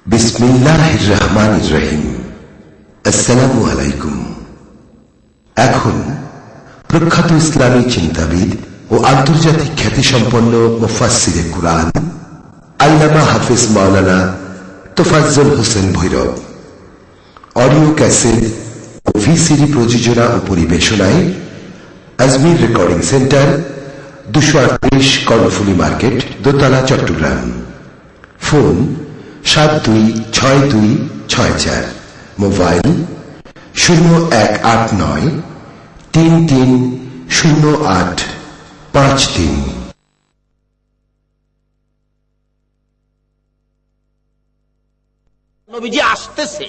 বিসমিল্লাহির রহমানির রহিম। আসসালামু আলাইকুম। এখন প্রখ্যাত ইসলামী চিন্তাবিদ ও আন্তর্জাতিক খ্যাতিসম্পন্ন মুফাসসিরে কুরআন আল্লামা হাফিজ মাওলানা তোফাজ্জল হোসেন ভৈরব অডিও ক্যাসেট ও ভিসিডি প্রযোজনা ও পরিবেশনায় Ajmir recording centre, 238 Karnaphuli market, দোতলা, চট্টগ্রাম। Phone 726264, mobile 0189330853। নবীজি আসতেছে,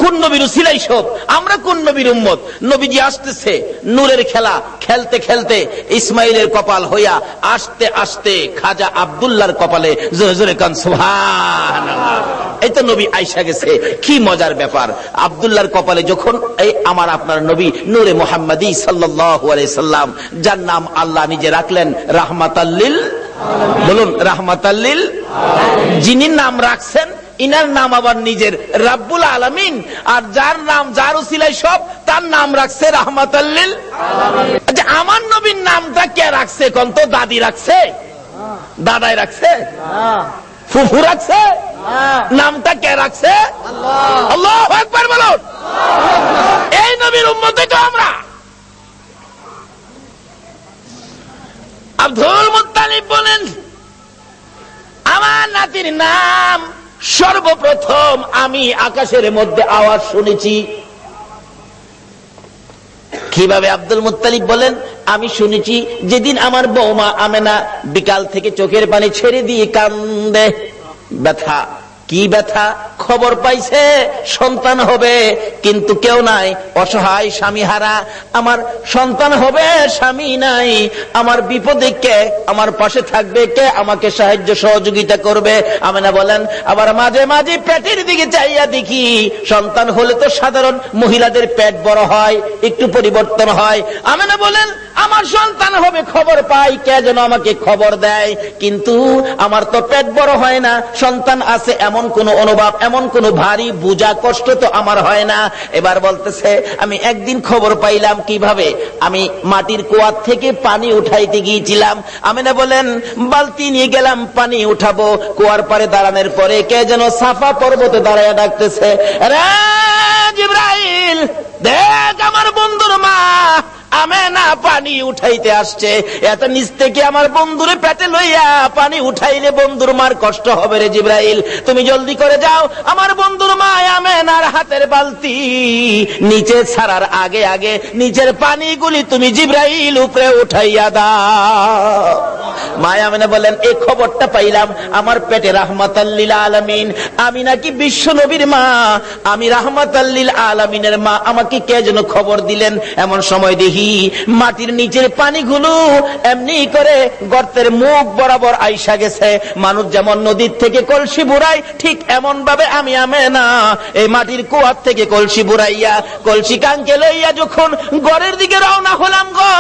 কোন নবীর উসিলাই সব, আমরা কোন নবীর উম্মত। নবীজি আসতেছে, নূরের খেলা খেলতে খেলতে ইসমাইলের কপাল হইয়া আসতে আসতে খাজা আব্দুল্লাহর কপালে। জোরে জোরে কান সুবহানাল্লাহ। এই তো নবী আইসা গেছে, কি মজার ব্যাপার। আব্দুল্লাহর কপালে যখন এই আমার আপনার নবী নূরে মুহাম্মাদি সাল্লাল্লাহু আলাইহি সাল্লাম, যার নাম আল্লাহ নিজে রাখলেন রাহমাতাল লিল, বলুন রাহমাতাল লিল, যিনি নাম রাখছেন ইনার নাম আবার নিজের রাব্বুল আলামিন, আর যার নাম যার উসিলায় সব, তার নাম রাখছে রাহমাতাল লিল আলামিন। আচ্ছা, আমার নবীর নামটা কে রাখছে কোন তো? দাদি রাখছে? দাদাই রাখছে? ফুফু রাখছে? নামটা কে রাখছে? আল্লাহু আকবার বলুন। এই নবীর উম্মতই তো আমরা। আব্দুল মুত্তালিব বলেন, আমার নাতির নাম সর্বপ্রথম আমি আকাশের মধ্যে আওয়াজ শুনেছি। কিভাবে? আব্দুল মুত্তালিব বলেন, আমি শুনেছি যেদিন আমার বৌমা আমেনা বিকাল থেকে চোখের পানি ছেড়ে দিয়ে কান্দে। ব্যথা, কি ব্যথা? খবর পাইছে সন্তান হবে, কিন্তু কেউ নাই, অসহায় স্বামী হারা। আমার সন্তান হবে, স্বামী নাই, আমার বিপদে কে আমার পাশে থাকবে, কে আমাকে সাহায্য সহযোগিতা করবে? আমেনা বলেন, আবার মাঝে মাঝে পেটের দিকে চাইয়া দেখি, সন্তান হলে তো সাধারণ মহিলাদের পেট বড় হয়, একটু পরিবর্তন হয়। আমেনা বলেন, আমার সন্তান হবে, খবর পাই, কে যেন আমাকে খবর দেয়, কিন্তু আমার তো পেট বড় হয় না, সন্তান আছে এমন কোন অনুভব, এমন কোন ভারী বোঝা কষ্ট তো আমার হয় না। এবার বলতেছে, আমি একদিন খবর পাইলাম। কিভাবে? আমি মাটির কুয়া থেকে পানি উঠাইতে গিয়েছিলাম। আমিনা বলেন, বালতি নিয়ে গেলাম, পানি উঠাবো। কুয়ার পারে দাঁড়ানোর পরে কে যেন সাফা পর্বতে দাঁড়ায় ডাকতেছে, রে জিবরাইল, দেখ আমার বন্ধুর মা আমেনা পানি উঠাইতে আসছে। এত নিচ থেকে আমার বন্ধুরে পেটে লইয়া পানি উঠাইলে বন্ধুর মার কষ্ট হবে রে জিবরাইল, তুমি জলদি করে যাও, আমার বন্ধুর মা আমেনার হাতের বালতি নিচে ছাড়ার আগে আগে নিচের পানিগুলি তুমি জিবরাইল উপরে উঠাইয়া দাও। মা আমেনা বলেন, এই খবরটা পাইলাম আমার পেটে রাহমাতাল লিল আলামিন, আমি নাকি বিশ্ব নবীর মা, আমি রাহমাতাল লিল আলামিনের মা, আমাকে কে যেন খবর দিলেন। এমন সময় দেখি মাটির নিচের পানিগুলো এমনি করে গর্তের মুখ বরাবর আইসা গেছে। মানুষ যেমন নদীর থেকে কলসি বুড়ায়, ঠিক এমন ভাবে আমি আমেনা এই মাটির কুয়ার থেকে কলসি বুড়াইয়া, কলসি কাঙ্কে লইয়া যখন ঘরের দিকে রওনা হলাম গো,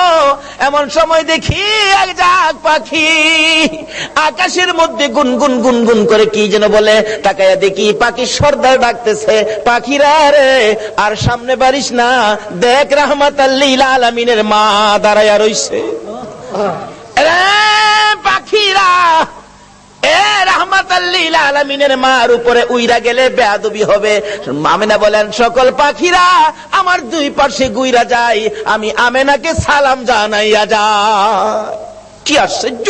এমন সময় দেখি এক জাগ পাখি আকাশের মধ্যে গুনগুন গুনগুন করে কি যেন বলে। তাকাইয়া দেখি পাখি সর্দার ডাকতেছে, পাখিরা রে আর সামনে বাড়িস না, দেখ রাহমাতাল লিল আলামিনের মা দাঁড়াইয়া রইছে। পাখিরা এ রাহমাতাল লিল আলামিনের মার উপরে উইরা গেলে বেয়াদবি হবে। আমেনা বলেন, সকল পাখিরা আমার দুই পাশে গুইরা যায়, আমি আমেনাকে সালাম জানাইয়া যায়। কি আশ্চর্য!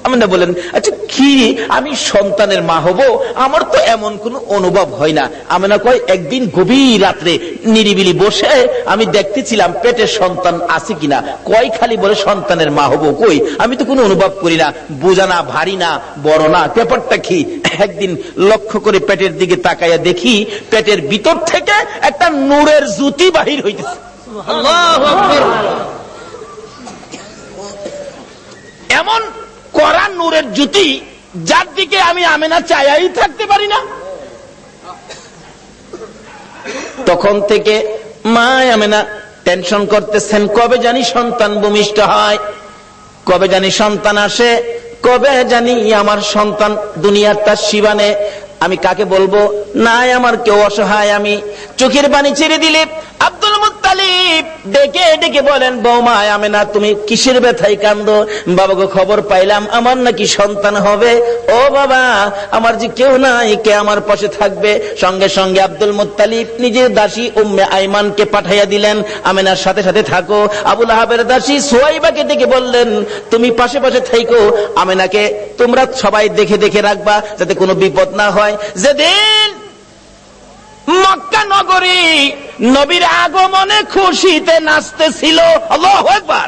আমেনা বলেন, আচ্ছা কি আমি সন্তানের মা হব? আমার তো এমন কোন অনুভব হয় না। আমেনা কয়, একদিন গভীর রাত্রে নিরিবিলি বসে আমি দেখতেছিলাম পেটের সন্তান আছে কিনা। কয় খালি বলে সন্তানের মা হব, কই আমি তো কোনো অনুভব করি না, বোঝা না, ভারী না, বড় না, ব্যাপারটা কি? একদিন লক্ষ্য করে পেটের দিকে তাকাইয়া দেখি পেটের ভিতর থেকে একটা নূরের জ্যোতি বাহির হইতেছে। আল্লাহু আকবার! এমন কড়া নূরের জ্যোতি, যার দিকে আমি আমেনা চাইয়াই থাকতে পারি না। তখন থেকে মা আমেনা টেনশন করতেছেন, কবে জানি সন্তান ভূমিষ্ঠ হয়, কবে জানি সন্তান আসে, কবে জানি আমার সন্তান দুনিয়ার তার শিবানে আমি কাকে বলবো? নাই আমার কেউ অসহায় আমি। চোখের পানি ছেড়ে দিলে আব্দুল মুত্তালিব ডেকে ডেকে বলেন, বৌমা আমেনা তুমি কিসের ব্যথায় কান্দো? বাবা গো, খবর পাইলাম আমার নাকি সন্তান হবে। ও বাবা, আমার যে কেউ নাই, কে আমার পাশে থাকবে? সঙ্গে সঙ্গে আব্দুল মুত্তালিব নিজের দাসী উম্মে আইমানকে পাঠাইয়া দিলেন, আমেনার সাথে সাথে থাকো। আবু লাহাবের দাসী সুয়াইবাকে ডেকে বললেন, তুমি পাশে পাশে থাকো, আমেনাকে তোমরা সবাই দেখে দেখে রাখবা যাতে কোনো বিপদ না হয়। যেদিন মক্কা নগরী নবীর আগমনে খুশিতে নাচতেছিল, আল্লাহু আকবার,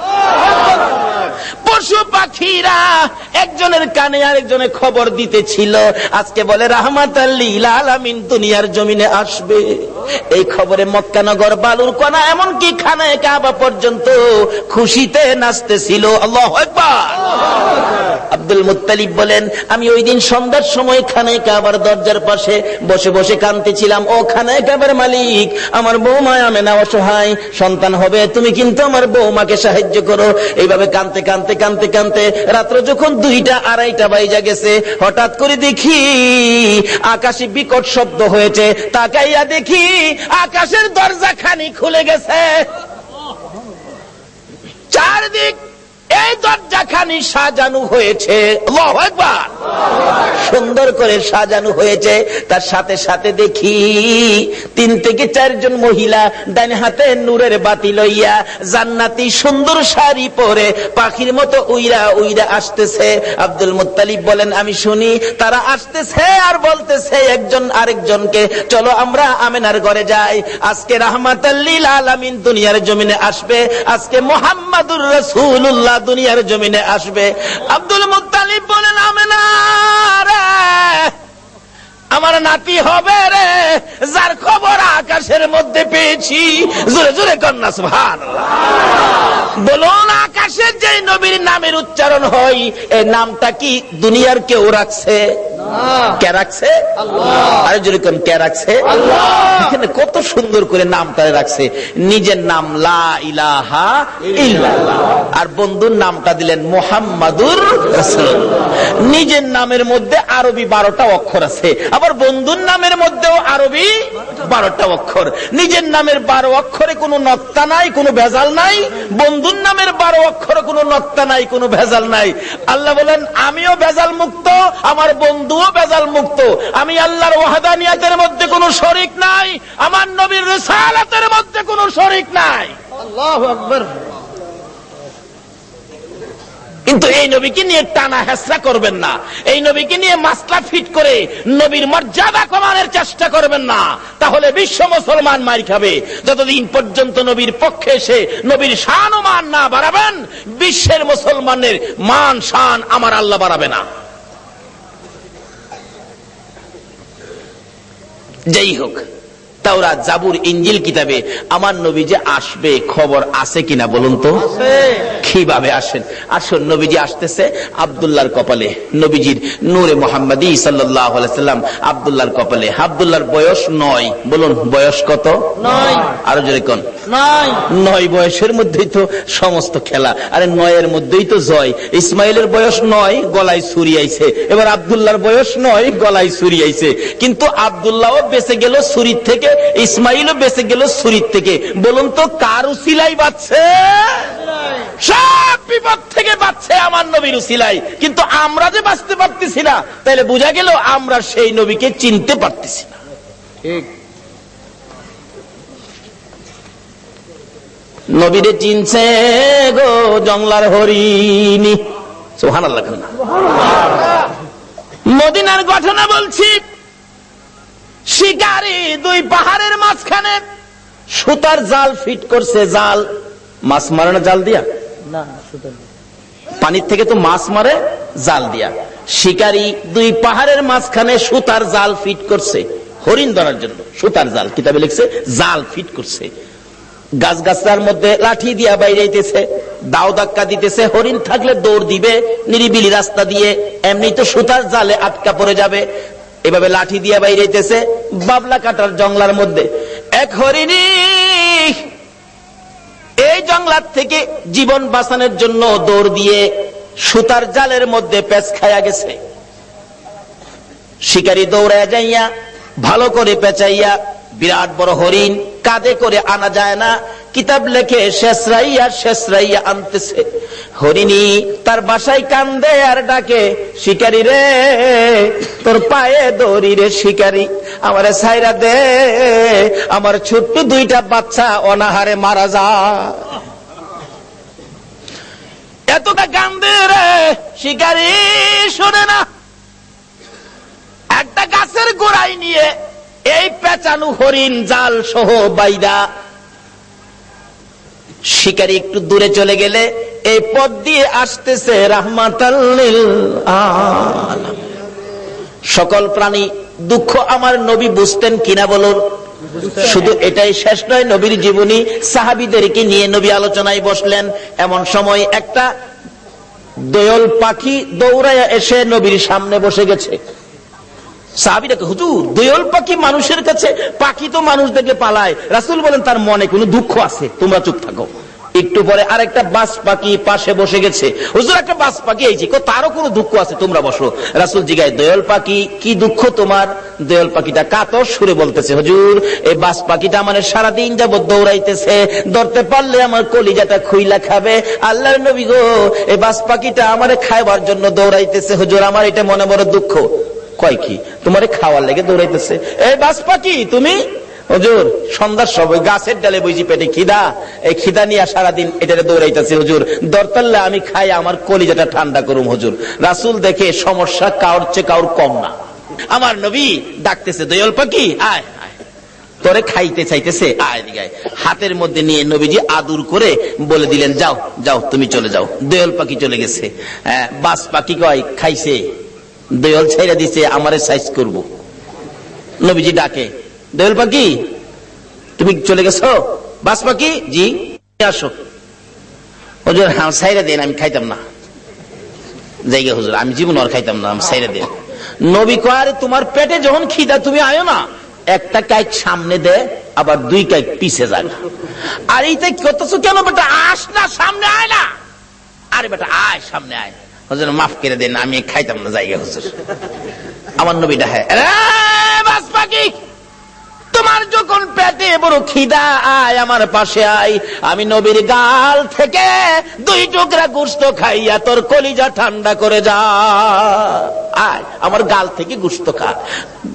পশু পাখিরা একজনের কানে আরেকজনের খবর দিতেছিল, আজকে বলে রাহমাতাল লিল আলামিন দুনিয়ার জমিনে আসবে। এই খবরে মক্কা নগর, বালুর কণা, এমনকি খানায়ে কাবা পর্যন্ত খুশিতে নাচতেছিল, আল্লাহু আকবার। আব্দুল মুত্তালিব বলেন, আমি ওই দিন সন্ধ্যার সময় খানায়ে কাবার দরজার পাশে বসে বসে কাঁদতেছিলাম। ও খানায়ে কাবার মালিক, আমার বৌমা আমেনা অসহায়, সন্তান হবে, তুমি কিন্তু আমার বৌমাকে সাহায্য করো। এইভাবে কাঁদতে কাঁদতে কাঁদতে কাঁদতে রাত্র যখন 2টা 2:30 বাজে গেছে, হঠাৎ করে দেখি আকাশে বিকট শব্দ হয়েছে। তাকাইয়া দেখি আকাশের দরজা খানি খুলে গেছে, চারদিক এই দরজাখানি সাজানো হয়েছে, আল্লাহু আকবার, সুন্দর করে সাজানো হয়েছে। তার সাথে সাথে দেখি 3 থেকে 4 জন মহিলা ডান হাতে নূরের বাতি লইয়া জান্নাতি সুন্দর শাড়ি পরে পাখির মতো উইরা উইরা আসতেছে। আব্দুল মুত্তালিব বলেন, আমি শুনি তারা আসতেছে আর বলতেছে একজন আরেকজনকে, চলো আমরা আমেনার ঘরে যাই, আজকে রাহমাতাল লিল আলামিন দুনিয়ার জমিনে আসবে, আজকে মুহাম্মাদুর রাসূলুল্লাহ দুনিয়ার জমিনে আসবে। আব্দুল মুত্তালিব বলেন, আমেনা রে, আমার নাতি হবে রে, যার খবর আকাশের মধ্যে পেয়েছি। জোরে জোরে কন্যা সুবহানাল্লাহ। বলুন, আকাশের যে নবীর নামের উচ্চারণ হয়, এই নামটা কি দুনিয়ার কেউ রাখছে? কে রাখছে? আল্লাহ। আর জোরে কোন কে রাখছে? আল্লাহ। এখানে কত সুন্দর করে নামটা রাখছে। নিজের নাম লা ইলাহা ইল্লাল্লাহ, আর বন্ধুর নামটা দিলেন মুহাম্মাদুর রাসূলুল্লাহ। নিজের নামের মধ্যে আরবি 12টা অক্ষর আছে, আবার বন্ধুর নামের মধ্যেও আরবি 12টা অক্ষর। নিজের নামের 12 অক্ষরে কোনো নক্তা নাই, কোনো ভেজাল নাই। বন্ধুর নামের 12 অক্ষরে কোনো নক্তা নাই, কোনো ভেজাল নাই। আল্লাহ বলেন, আমিও ভেজাল মুক্ত, আমার বন্ধুও ভেজাল মুক্ত। আমি আল্লাহর ওয়াহদানিয়াতের মধ্যে কোনো শরীক নাই, আমার নবীর রিসালাতের মধ্যে কোনো শরীক নাই। আল্লাহু আকবার। কিন্তু এই নবীকে নিয়ে টানা হেসরা করবেন না, এই নবীকে নিয়ে মাসলা ফিট করে নবীর মর্যাদা কমানোর চেষ্টা করবেন না, তাহলে বিশ্ব মুসলমান মার খাবে। যতদিন পর্যন্ত নবীর পক্ষে এসে নবীর শান ও মান না বাড়াবেন, বিশ্বের মুসলমানের মান শান আমার আল্লাহ বাড়াবে না। যাই হোক, তাওরাত, জাবুর, ইনজিল কিতাবে আমার নবী যে আসবে খবর আছে কিনা বলুন তো? কিভাবে আসেন? আসুন, নবীজি আসতেছে আব্দুল্লাহর কপালে, নবীজির নূরে মুহাম্মাদি সাল্লাল্লাহু আলাইহি সাল্লাম আব্দুল্লাহর কপালে। আব্দুল্লাহর বয়স 9। বলুন, বয়স কত? 9। আরো জোরে কোন? 9 বয়সের মধ্যেই তো সমস্ত খেলা। আরে 9 মধ্যেই তো জয়। ইসমাইলের বয়স 9, গলায় ছুরি আইছে। এবার আব্দুল্লাহর বয়স 9, গলায় ছুরি আইছে। কিন্তু আব্দুল্লাহও বেঁচে গেল ছুরির থেকে, ইসমাইলও বেঁচে গেল ছুরির থেকে। বলুন তো কার উসিলাই বাঁচছে? সব বিপদ থেকে বাঁচছে আমার নবীর উসিলাই। কিন্তু আমরা যে বাঁচতে পারতেছি না, তাহলে বোঝা গেল আমরা সেই নবীকে চিনতে পারতেছি না। ঠিক। নবীরে চিনছে গো জংলার হরিণী, সুবহানাল্লাহ। মদিনার ঘটনা বলছি। শিকারী 2 পাহাড়ের মাঝখানে সুতার জাল ফিট করছে। জাল মাছ মারে না জাল দিয়া? না, পানির থেকে তো মাছ মারে জাল দিয়া। শিকারী 2 পাহাড়ের মাঝখানে সুতার জাল ফিট করছে হরিণ ধরার জন্য। সুতার জাল, কিতাবে লিখছে জাল ফিট করছে। গাছ গাছার মধ্যে লাঠি দিয়া বাইরেইতেছে, দাও ধাক্কা দিতেছে। হরিণ থাকলে দৌড় দিবে নিরিবিলি রাস্তা দিয়ে, এমনি তো সুতার জালে আটকা পড়ে যাবে। এভাবে লাঠি দিয়া বাইরেইতেছে বাবলা কাটার জংলার মধ্যে। এক হরিণী এই জংলার থেকে জীবন বাঁচানোর জন্য দৌড় দিয়ে সুতার জালের মধ্যে পেঁচ খায়া গেছে। শিকারী দৌড়ায় যাইয়া ভালো করে পেঁচাইয়া বিরাট বড় হরিণ কাঁধে করে আনা যায় না, কিতাব লেখে শেষরাইয়া আনতেছে। হরিণী তার বাসায় কান্দে আর ডাকে, শিকারী রে তোর পায়ে দড়ি রে শিকারী, আমারে ছাইরা দে, আমার ছোট্ট দুইটা বাচ্চা অনাহারে মারা যায়। এতটা কান্দে রে শিকারী, শোনে না। একটা গাছের গোড়ায় নিয়ে এই পেঁচানো হরিণ জাল সহ বাইদা শিকারী একটু দূরে চলে গেলে এই পথ দিয়ে আসতেছে রাহমাতাল লিল আলামিন। সকল প্রাণী দুঃখ আমার নবী বুঝতেন কিনা বলুন? শুধু এটাই শেষ নয়, নবীর জীবনী সাহাবীদেরকে নিয়ে নবী আলোচনায় বসলেন। এমন সময় একটা দোয়েল পাখি দৌড়ায় এসে নবীর সামনে বসে গেছে। সাহাবীরা, হুজুর দোয়েল পাখি মানুষের কাছে, পাখি তো মানুষ দেখে পালায়। রাসূল বলেন তার মনে কোনো দুঃখ আছে, তোমরা চুপ থাকো। একটু পরে আরেকটা বাজ পাখি পাশে বসে গেছে। হুজুর একটা বাজ পাখি আইছে, তারও কোনো দুঃখ আছে, তোমরা বসো। রাসূল জিগায়, দোয়েল পাখি কি দুঃখ তোমার? দোয়েল পাখিটা কাতর সুরে বলতেছে, হুজুর এই বাজ পাখিটা আমার সারাদিন যাবত দৌড়াইতেছে, ধরতে পারলে আমার কলিজাটা খুইলা খাবে। আল্লাহর নবী গো, এই বাজ পাখিটা আমারে খাইবার জন্য দৌড়াইতেছে, হুজুর আমার এটা মনে বড় দুঃখ। কয় কি তোমারে খাওয়ার লেগে দৌড়াইতেছে? এই বাজ পাখি তুমি? হুজুর সন্ধ্যার সময় গাছের ডালে বইছি, পেটে খিদা, এই খিদা নিয়ে সারাদিন এটারে দৌড়াইতেছে, হুজুর দরতাল্লা আমি খাই আমার কলিজাটা ঠান্ডা করুম। হুজুর রাসূল দেখে সমস্যা কাউর চেয়ে কাউর কম না। আমার নবী ডাকতেছে, দোয়েল পাখি আয় আয়, তোরে খাইতে চাইতেছে, আয় দিগায়। হাতের মধ্যে নিয়ে নবীজি আদর করে বলে দিলেন, যাও যাও তুমি চলে যাও। দোয়েল পাখি চলে গেছে। বাজ পাখি কয় খাইছে, দোয়েল ছেড়ে দিছে, আমারে সাইজ করব। নবীজি ডাকে, দোয়েল পাখি তুমি চলে গেছো? বাজ পাখি, জি আসো। হুজুর ছাইরা দেন, আমি খাইতাম না। জায়গা হুজুর আমি জীবন আর খাইতাম না, আমি ছাইরা দেন। নবী কয়, তোমার পেটে যখন খিদা তুমি আয়ো না, একটা কাইক সামনে দে, আবার দুই কাইক পিছে যাবে। আর এইটা করতেছো কেন বেটা? আস না, সামনে আয় না। আরে বেটা আয়, সামনে আয়। হুজুর মাফ করে দেন, আমি খাইতাম না জায়গা হুজুর। আমার নবী ডাহে, বাজ পাখি তোমার যখন পেটে বড় খিদা, আয় আমার পাশে আয়, আমি নবীর গাল থেকে দুই টুকরা গোশত খাইয়া তোর কলিজা ঠান্ডা করে যা। আয় আমার গাল থেকে গোশত খা।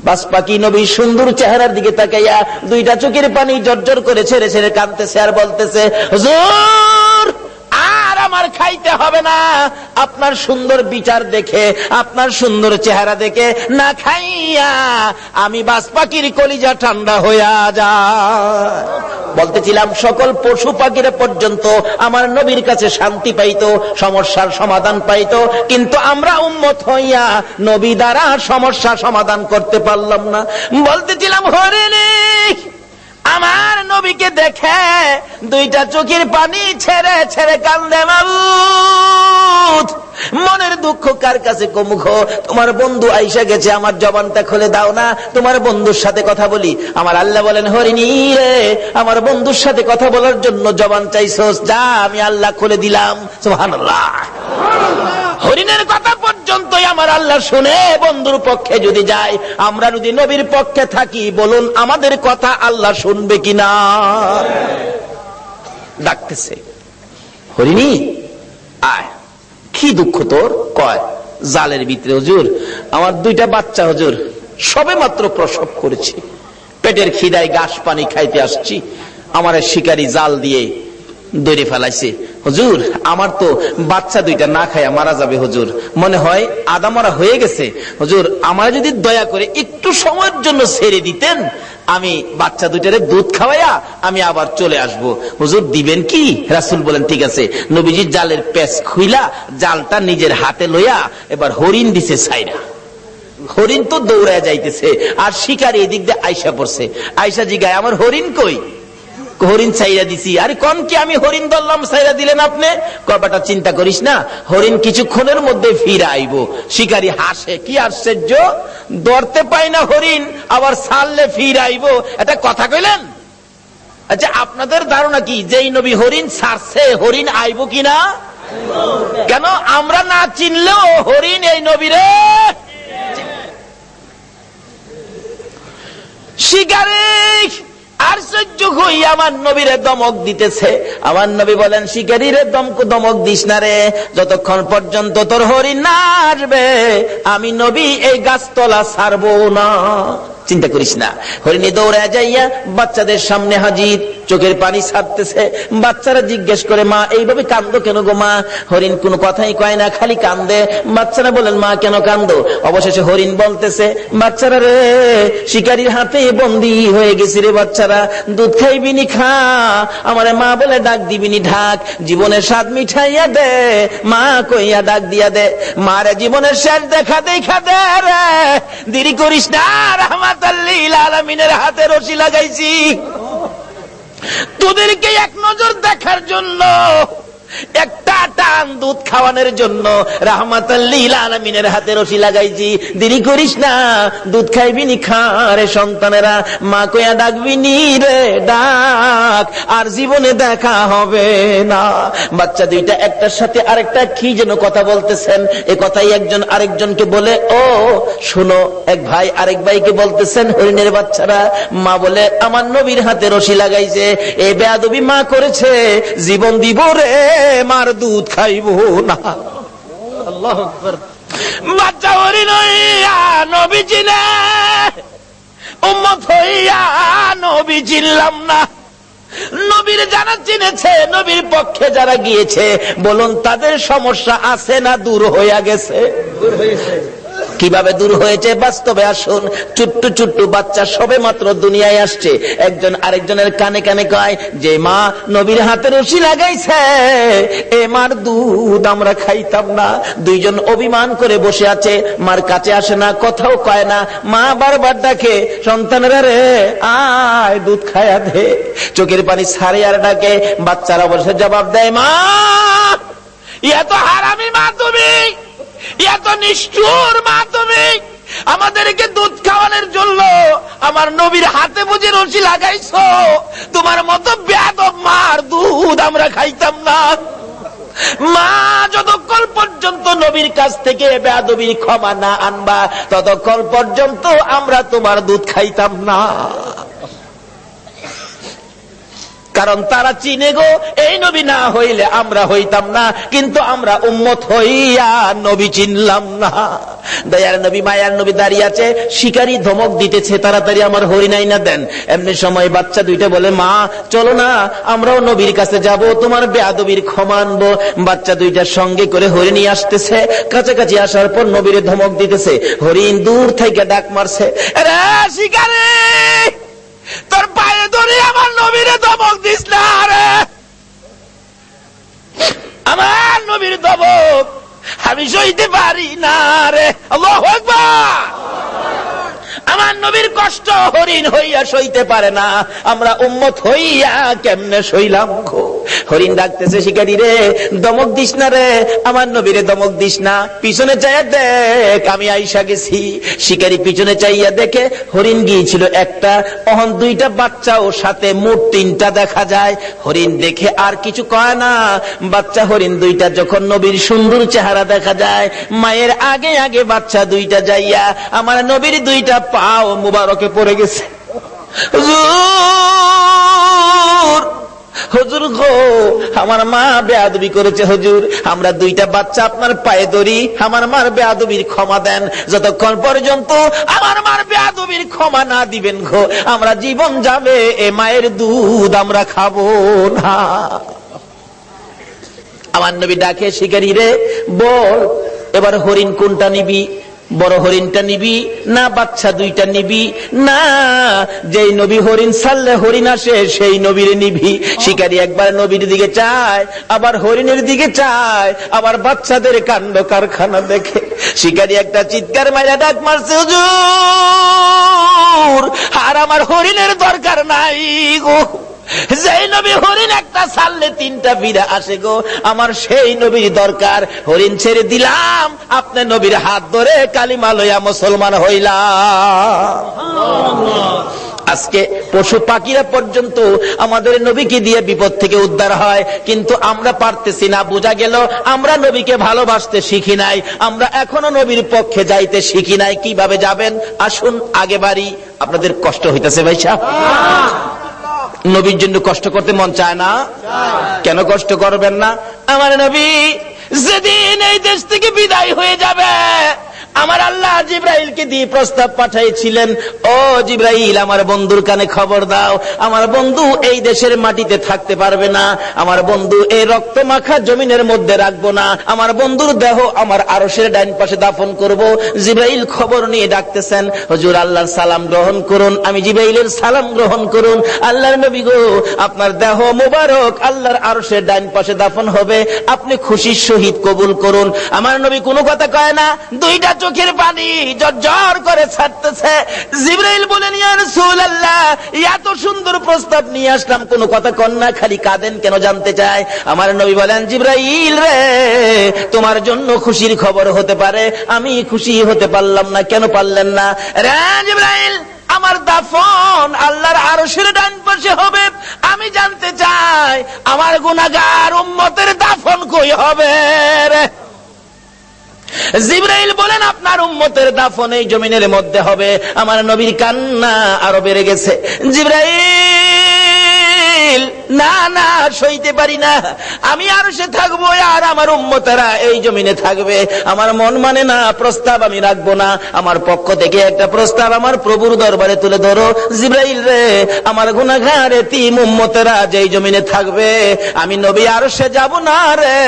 বাজ পাখি নবীর সুন্দর চেহারার দিকে তাকাইয়া দুইটা চোখের পানি জর্জর করে ছেড়ে ছেড়ে কাঁদতেছে আর বলতেছে, হুজুর আর আমার খাইতে হবে না, আপনার সুন্দর বিচার দেখে, আপনার সুন্দর চেহারা দেখে না খাইয়া আমি বাজ পাখির কলিজা ঠান্ডা হইয়া যায়। বলতেছিলাম সকল পশু পাখিরা পর্যন্ত আমার নবীর কাছে শান্তি পাইতো, সমস্যার সমাধান পাইতো, কিন্তু আমরা উম্মত হইয়া নবী দ্বারা সমস্যা সমাধান করতে পারলাম না। বলতেছিলাম হরিণী আমার নবীকে দেখে দুইটা চোখের পানি ছেড়ে ছেড়ে কান্দে, মাবুদ মনের দুঃখ কার কাছে কমুখ? তোমার বন্ধু আইসা গেছে, আমার জবানটা খুলে দাও না, তোমার বন্ধুর সাথে কথা বলি। আমার আল্লাহ বলেন, হরিণী রে আমার বন্ধুর সাথে কথা বলার জন্য জবান চাইছস, যা আমি আল্লাহ খুলে দিলাম। সুবহানাল্লাহ। হরিণের কথা পর্যন্তই আমার আল্লাহ শুনে বন্ধুর পক্ষে যদি যায়, আমরা যদি নবীর পক্ষে থাকি, বলুন আমাদের কথা আল্লাহ শুনবে কিনা? ডাকতেছে, হরিণী আয়, কি দুঃখ তোর? কয় জালের ভিতরে হুজুর আমার দুইটা বাচ্চা, হুজুর সবে মাত্র প্রসব করেছি, পেটের খিদায় ঘাস পানি খাইতে আসছি, আমার শিকারী জাল দিয়ে দড়ি ফেলাইছে। হুজুর আমার তো বাচ্চা দুইটা না খাইয়া মারা যাবে, হুজুর মনে হয় আদা মরা হয়ে গেছে, হুজুর আমার যদি দয়া করে একটু সময়ের জন্য ছেড়ে দিতেন, আমি বাচ্চা দুইটারে দুধ খাওয়াইয়া আমি আবার চলে আসব। হুজুর দিবেন কি? রাসূল বলেন ঠিক আছে। নবীজি জালের পেঁচ খুইলা জালটা নিজের হাতে লইয়া এবার হরিণ দিছে ছাইরা। হরিণ তো দৌড়ায় যাইতেছে, আর শিকারী এদিক দিয়ে আইসা পড়ছে। আইসা জিগায়, আমার হরিণ কই? হরিণ ছাইরা দিছি। আরে কোন কি আমি হরিণ ধরলাম, ছাইরা দিলেন আপনি? কবাটা চিন্তা করিস না, হরিণ কিছুক্ষণের মধ্যে ফিরে আইব। শিকারী হাসে, কি আশ্চর্য, ধরতে পাই না হরিণ, আবার ছাড়লে ফিরে আইব, এটা কথা কইলেন? আচ্ছা আপনাদের ধারণা কি যেই নবী হরিণ ছাড়ছে, হরিণ আইব কিনা? কেন আমরা না চিনলেও হরিণ এই নবীরে শিকারী আর সহ্য হই আমার নবীরে দমক দিতেছে। আমার নবী বলেন, শিকারীরে দমক দিস না রে, যতক্ষণ পর্যন্ত তোর হরিণ না আসবে আমি নবী এই গাছতলা ছাড়বো না। চিন্তা করিস না। হরিণী দৌড়ে যাইয়া বাচ্চাদের সামনে হাজির, চোখের পানি ছাড়তেছে। বাচ্চারা জিজ্ঞেস করে, মা এইভাবে কান্দো কেন গো মা? হরিণ কোনো কথাই কয় না, খালি কান্দে। বাচ্চারা বলেন, মা কেন কান্দো? অবশেষে হরিণ বলতেছে, বাচ্চারা রে, শিকারীর হাতে বন্দী হয়ে গেছি রে বাচ্চারা, দুধ খাইবিনি খা, আমারে মা বলে ডাক দিবিনি ঢাক, জীবনের স্বাদ মিঠাইয়া দে, মা কইয়া ডাক দিয়া দে, মারে জীবনের শেষ দেখা দেখা দে রে, দেরি করিস না, রাহমাতাল লিল আলামিনের হাতে রশি লাগাইছি, তোদেরকে এক নজর দেখার জন্য, একটা টান দুধ খাওয়ানোর জন্য রাহমাতাল লিল আলামিনের হাতে রশি লাগাইছি, দেরি করিস না, দুধ খাইবি নি খা রে সন্তানেরা, মা কইয়া ডাকবি নি রে ডাক, আর জীবনে দেখা হবে না। বাচ্চা দুইটা একটার সাথে আরেকটা কি যেন কথা বলতেছেন, এ কথাই একজন আরেকজনকে বলে, ও শোনো, এক ভাই আরেক ভাইকে বলতেছেন, হরিণের বাচ্চারা, মা বলে আমার নবীর হাতে রশি লাগাইছে, এই বেয়াদবি মা করেছে, জীবন দিব রে, মার দুধ খাইব না। আল্লাহু আকবার। বাচ্চা হরিণ হইয়া নবী চিনে, উম্মত হইয়া নবী চিনলাম না। নবীর যারা চিনেছে, নবীর পক্ষে যারা গিয়েছে, বলুন তাদের সমস্যা আছে না দূর হইয়া গেছে? দূর হয়েছে। কিভাবে দূর হয়েছে বাস্তবে আসুন। ছোট্ট ছোট্ট বাচ্চা সবে মাত্র দুনিয়ায় আসছে, একজন আরেকজনের কানে কানে কয় যে মা নবীর হাতে রশি লাগাইছে, এ মার দুধ আমরা খাইতাম না। দুইজন অভিমান করে বসে আছে, মার কাছে আসে না, কথাও কয় না, মা বারবার ডাকে, সন্তানেরা রে আয় দুধ খায়া দে, চোখের পানি ছাড়ে আর ডাকে। বাচ্চারা বসে জবাব দেয়, মা এত হারামি মা তুমি, এত নিষ্ঠুর মা তুমি, আমাদেরকে দুধ খাওয়ানোর জন্য আমার নবীর হাতে বুঝে রশি লাগাইছো, তোমার মতো বেয়াদব মার দুধ আমরা খাইতাম না। মা যতক্ষণ পর্যন্ত নবীর কাছ থেকে বেয়াদবির ক্ষমা না আনবা, ততক্ষণ পর্যন্ত আমরা তোমার দুধ খাইতাম না। কারণ তারা চিনে গো, এই নবী না হইলে আমরা হইতাম না, কিন্তু আমরা উম্মত হইয়া নবী চিনলাম না। দয়ার নবী মায়ার নবী দাঁড়িয়ে আছে, শিকারী ধমক দিতেছে, তাড়াতাড়ি আমার হরিণ আইনা দেন। এমনি সময় বাচ্চা দুইটা বলে, মা চলো না, আমরাও নবীর কাছে যাব, তোমার বেয়াদবির ক্ষমা আনবো। বাচ্চা দুইটার সঙ্গে করে হরিণী আসতেছে, কাছাকাছি আসার পর নবীর ধমক দিতেছে। হরিণ দূর থেকে ডাক মারছে, রে শিকারী, তোর পায়ে ধরে আমার নবীরে ধমক দিস না রে, আমার নবীর ধমক আমি সইতে পারি না রে। আল্লাহু আকবার। আমার নবীর কষ্ট হরিণ হইয়া সইতে পারে না, আমরা উম্মত হইয়া কেমনে সইলাম গো। হরিণ ডাকতেছে, শিকারী রে দমক দিস না রে, আমার নবীরে দমক দিস না, পিছনে চাইয়া দেখ আমি আইসা গেছি। শিকারী পিছনে চাইয়া দেখে হরিণ গিয়েছিল একটা, অহন দুইটা বাচ্চাও সাথে, মোট তিনটা দেখা যায়। হরিণ দেখে আর কিছু কয় না। বাচ্চা হরিণ দুইটা যখন নবীর সুন্দর চেহারা দেখা যায়, মায়ের আগে আগে বাচ্চা দুইটা যাইয়া আমার নবীর দুইটা পাও মুবারকে পড়ে গেছে। হুজুর, হুজুর গো, আমার মা বেয়াদবি করেছে হুজুর, আমরা দুইটা বাচ্চা আপনার পায়ে ধরি, আমার মার বেয়াদবির ক্ষমা দেন। যতক্ষণ পর্যন্ত আমার মার বেয়াদবির ক্ষমা না দিবেন গো, আমরা জীবন যাবে, এ মায়ের দুধ আমরা খাবো না। আমার নবী ডাকে, শিকারী রে বল এবার হরিণ কোনটা নিবি? বড় হরিণটা নিবি না বাচ্চা দুইটা নিবি? না, যেই নবী হরিণ ছাড়লে হরিণ আসে সেই নবীরে নিবি। শিকারী একবার নবীর দিকে চায়, আবার হরিণের দিকে চায়, আবার বাচ্চাদের কাণ্ড কারখানা দেখে শিকারী একটা চিৎকার মাইরা ডাক মারছে, হুজুর আর আমার হরিণের দরকার নাই গো, যেই নবী হরিণ একটা ছাড়লে তিনটা ফিরে আসে গো, আমার সেই নবীর দরকার। হরিণ ছেড়ে দিলাম, আপনি নবীর হাত ধরে কালিমা লইয়া মুসলমান হইলাম। আজকে পশু পাখিরা পর্যন্ত আমাদের নবীকে দিয়ে বিপদ থেকে উদ্ধার হয়, কিন্তু আমরা পারতেছি না। বোঝা গেল আমরা নবীকে ভালোবাসতে শিখি নাই, আমরা এখনো নবীর পক্ষে যাইতে শিখি নাই। কিভাবে যাবেন আসুন আগে বাড়ি। আপনাদের কষ্ট হইতেছে ভাই সাহেব? নবীর জন্য কষ্ট করতে মন চায় না? কেন কষ্ট করবেন না? আমার নবী যেদিন এই দেশ থেকে বিদায় হয়ে যাবে, আমার আল্লাহ জিব্রাইলকে দিয়ে প্রস্তাব পাঠাইছিলেন, ও জিব্রাইল আমার বন্ধুর কানে খবর দাও, আমার বন্ধু এই দেশের মাটিতে থাকতে পারবে না, আমার বন্ধু এই রক্ত মাখা জমিনের মধ্যে রাখবো না, আমার বন্ধুর দেহ আমার আরশের ডাইন পাশে দাফন করব। জিব্রাইল খবর নিয়ে ডাকতেছেন, হুজুর আল্লাহর সালাম গ্রহণ করুন। আমি জিব্রাইলের সালাম গ্রহণ করুন। আল্লাহর নবী গো, আপনার দেহ মোবারক আল্লাহর আরশের ডাইন পাশে দাফন হবে, আপনি খুশির সহিত কবুল করুন। আমার নবী কোনো কথা কয় না, দুইটা চোখের পানি জর্জর করে ছাড়তেছে। জিবরাইল বলেন, ইয়া রাসূলুল্লাহ, এত সুন্দর প্রস্তাব নিয়ে আসলাম, কোনো কথা কন না, খালি কাঁদেন কেন জানতে চাই। আমার নবী বলেন, জিবরাইল রে, তোমার জন্য খুশির খবর হতে পারে, আমি খুশি হতে পারলাম না। কেন পারলেন না? রে জিবরাইল, আমার দাফন আল্লাহর আরশের ডান পাশে হবে, আমি জানতে চাই আমার গুনাহগার উম্মতের দাফন কই হবে রে? জিবরাইল বলেন, আপনার উম্মতের দাফন এই জমিনের মধ্যে হবে। আমার নবীর কান্না আরো বেড়ে গেছে। জিবরাইল, না না, সইতে পারি না, আমি আরশে থাকবো আর আমার উম্মতেরা এই জমিনে থাকবে। আমার মন মানে না, প্রস্তাব আমি রাখবো না। আমার পক্ষ থেকে একটা প্রস্তাব আমার প্রভুর দরবারে তুলে ধরো। জিবরাইল রে, আমার গুনাহগার এতিম উম্মতেরা যেই জমিনে থাকবে, আমি নবী আরশে যাব না রে,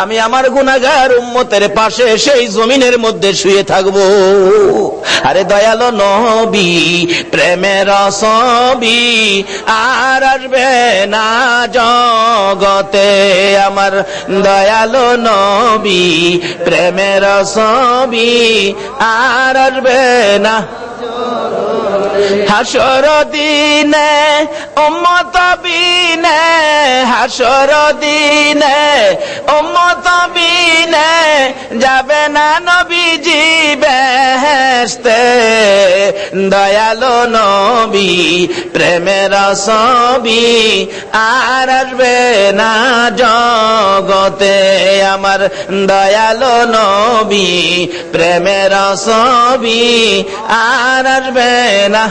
আমি আমার গুনাহগার উম্মতের পাশে সেই জমিনের মধ্যে শুয়ে থাকবো। আরে দয়ালো নবী, প্রেমের ছবি আর আসবে না জগতে, আমার দয়ালো নবী, প্রেমের ছবি আর আসবে না। হাসর দিনে উম্মত বিনে, হাসর দিনে উম্মত বিনে যাবে না নবীজি বেহেশতে। দয়ালো নবী, প্রেমের ছবি আর আসবে না জগতে, আমার দয়ালো নবী, প্রেমের ছবি আর আসবে না।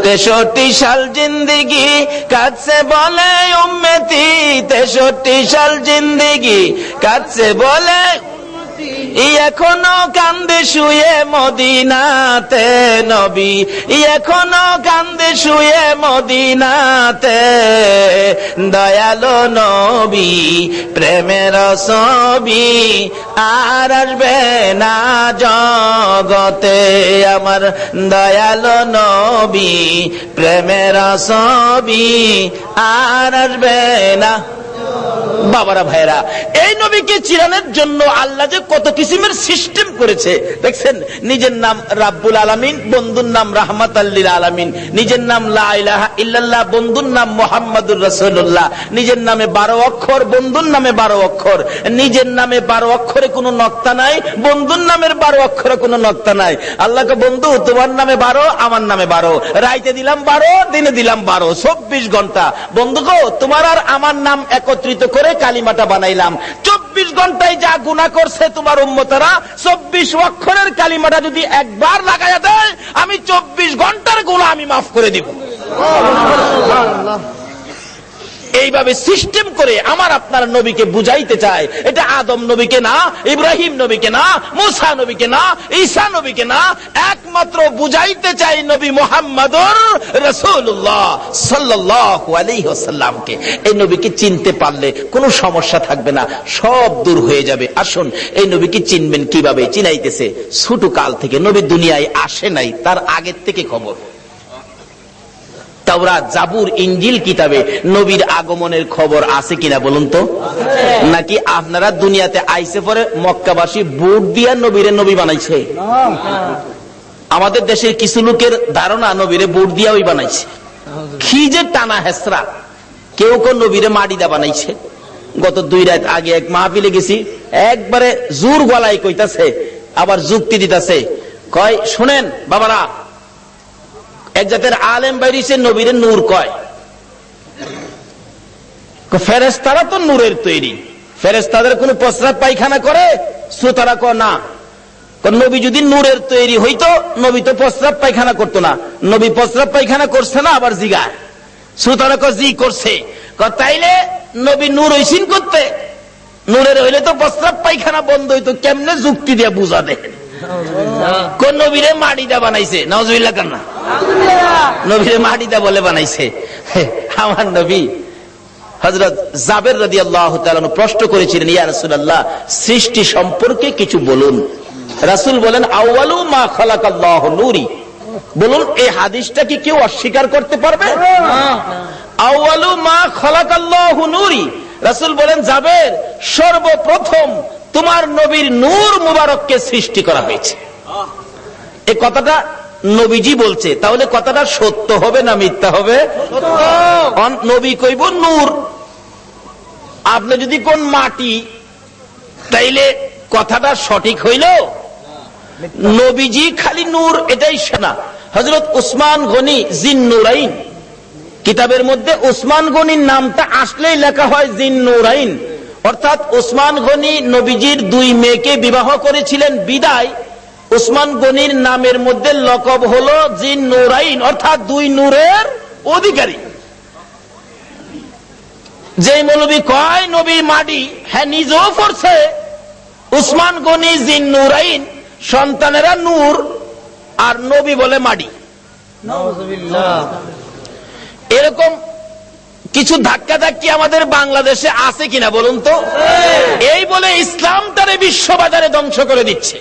63 সাল জিন্দেগি কাছে বলে উম্মতি, 63 সাল জিন্দেগি কাছে বলে, এখনো কান্দে শুয়ে মদিনাতে নবী, এখনো কান্দে শুয়ে মদিনাতে। দয়ালো নবী, প্রেমের ছবি আর আসবে না জগতে, আমার দয়ালো নবী, প্রেমের ছবি আর আসবে না। বাবারা ভাইরা, এই নবীকে চিরানোর জন্য আল্লাহ যে কত কিসিমের সিস্টেম করেছে দেখছেন। নিজের নাম রাব্বুল আলামিন, বন্ধুর নাম রাহমাতাল লিল আলামিন, নিজের নাম লা ইলাহা ইল্লাল্লাহ, বন্ধুর নাম মুহাম্মাদুর রাসূলুল্লাহ, নিজের নামে 12 অক্ষর, বন্ধুর নামে 12 অক্ষর, নিজের নামে 12 অক্ষরে কোনো নক্তা নাই, বন্ধুর নামের 12 অক্ষরে কোনো নক্তা নাই। আল্লাহকে বন্ধু তোমার নামে 12, আমার নামে 12, রাইতে দিলাম 12, দিনে দিলাম 12, 24 ঘন্টা। বন্ধু গো, তোমার আর আমার নাম একত্রিত করে কালিমাটা বানাইলাম। 24 ঘন্টায় যা গুনাহ করছে তোমার উম্মতেরা, 24 অক্ষরের কালিমাটা যদি একবার লাগায়া দেয়, আমি 24 ঘন্টার গুনাহ আমি মাফ করে দিব। এইভাবে সিস্টেম করে আমার আপনার নবীকে বুঝাইতে চায়। এটা আদম নবীকে না, ইব্রাহিম নবীকে না, মুসা নবীকে না, ঈসা নবীকে না, একমাত্র বুঝাইতে চাই নবী মুহাম্মদুর রাসূলুল্লাহ সাল্লাল্লাহু আলাইহি ওয়াসাল্লামকে। এই নবীকে চিনতে পারলে কোনো সমস্যা থাকবে না, সব দূর হয়ে যাবে। আসুন, এই নবীকে চিনবেন কিভাবে? চিনাইতেছে ছোট কাল থেকে, নবী দুনিয়ায় আসে নাই, তার আগের থেকে খবর। তাওরাত, জাবুর, ইনজিল কিতাবে নবীর আগমনের খবর আছে কিনা বলুন তো? নাকি আপনারা দুনিয়াতে আইসে পরে মক্কাবাসী বুট দিয়া নবীরে নবী বানাইছে? আমাদের দেশের কিছু লোকের ধারণা নবীরে বুট দিয়া ওই বানাইছে। কি যে টানা হেসরা! কেউ কেউ নবীরে মাটি দা বানাইছে। গত 2 রাত আগে এক মাহফিলে গেছি, একবারে জোর গলায় কইতাছে, আবার যুক্তি দিতাছে, কয় শুনেন বাবারা, এক জাতের আলেম বাইরিছে নবীরে নূর কয়। ফেরেশতারা তো নূরের তৈরি, ফেরেশতাদের কোন প্রস্রাব পায়খানা করে? শ্রোতারা ক না। নবী যদি নূরের তৈরি হইতো নবী তো প্রস্রাব পায়খানা করতো না। নবী প্রস্রাব পায়খানা করছে না? আবার জিগায়। শ্রোতারা ক জি করছে। তাইলে নবী নূর হইছেন করতে? নূরের হইলে তো প্রস্রাব পায়খানা বন্ধ হইতো। কেমনে যুক্তি দিয়ে বুঝা দেয়? কোন নবীরে মাটিদা বানাইছে? নাউজুবিল্লাহ কান্না। নবীরে মাটিদা বলে বানাইছে? আমার নবী হযরত জাবের রাদিয়াল্লাহু তাআলা প্রশ্ন করেছিলেন, ইয়া রাসূলুল্লাহ, সৃষ্টি সম্পর্কে কিছু বলুন। রাসূল বলেন, আউয়ালু মা খালাকাল্লাহু নূরি। বলুন, এই হাদিসটা কি কেউ অস্বীকার করতে পারবে? আউয়ালু মা খালাকাল্লাহু নূরি। রাসূল বলেন, জাবের, সর্বপ্রথম তোমার নবীর নূর মুবারককে সৃষ্টি করা হয়েছে। এই কথাটা নবীজি বলছে, তাহলে কথাটা সত্য হবে না মিথ্যা হবে? নবী কইব নূর, আপনি যদি কোন মাটি, তাইলে কথাটা সঠিক হইল? নবীজি খালি নূর এটাই শোনা। হযরত উসমান গনি জিন্নুরাইন কিতাবের মধ্যে উসমান গনির নামটা আসলেই লেখা হয় জিন্নুরাইন, অর্থাৎ উসমান গনি নবীজির দুই মেয়েকে বিবাহ করেছিলেন বিদায় উসমান গনির নামের মধ্যে লকব হলো জিন্নুরাইন, অর্থাৎ দুই নূরের অধিকারী। যে মৌলবী কয় নবী মাটি, হ্যাঁ নিজেও পড়ছে উসমান গনি জিন্নুরাইন, সন্তানেরা নূর, আর নবী বলে মাটি। এরকম কিছু ধাক্কা ধাক্কি আমাদের বাংলাদেশে আছে কিনা বলুন তো? এই বলে ইসলামটারে বিশ্ববাজারে ধ্বংস করে দিচ্ছে।